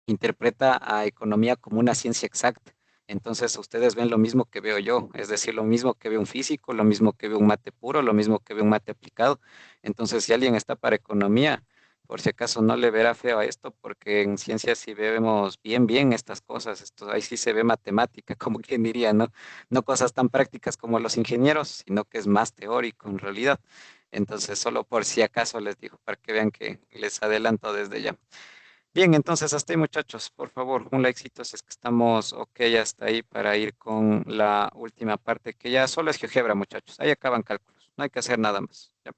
A: interpreta a economía como una ciencia exacta. Entonces, ustedes ven lo mismo que veo yo, es decir, lo mismo que ve un físico, lo mismo que ve un mate puro, lo mismo que ve un mate aplicado. Entonces, si alguien está para economía, por si acaso no le verá feo a esto, porque en ciencias sí vemos bien estas cosas, esto, ahí sí se ve matemática, como quien diría, ¿no? No cosas tan prácticas como los ingenieros, sino que es más teórico en realidad. Entonces, solo por si acaso les digo, para que vean que les adelanto desde ya. Bien, entonces hasta ahí muchachos, por favor, un likecito si es que estamos ok hasta ahí para ir con la última parte que ya solo es GeoGebra muchachos, ahí acaban cálculos, no hay que hacer nada más. ¿Ya?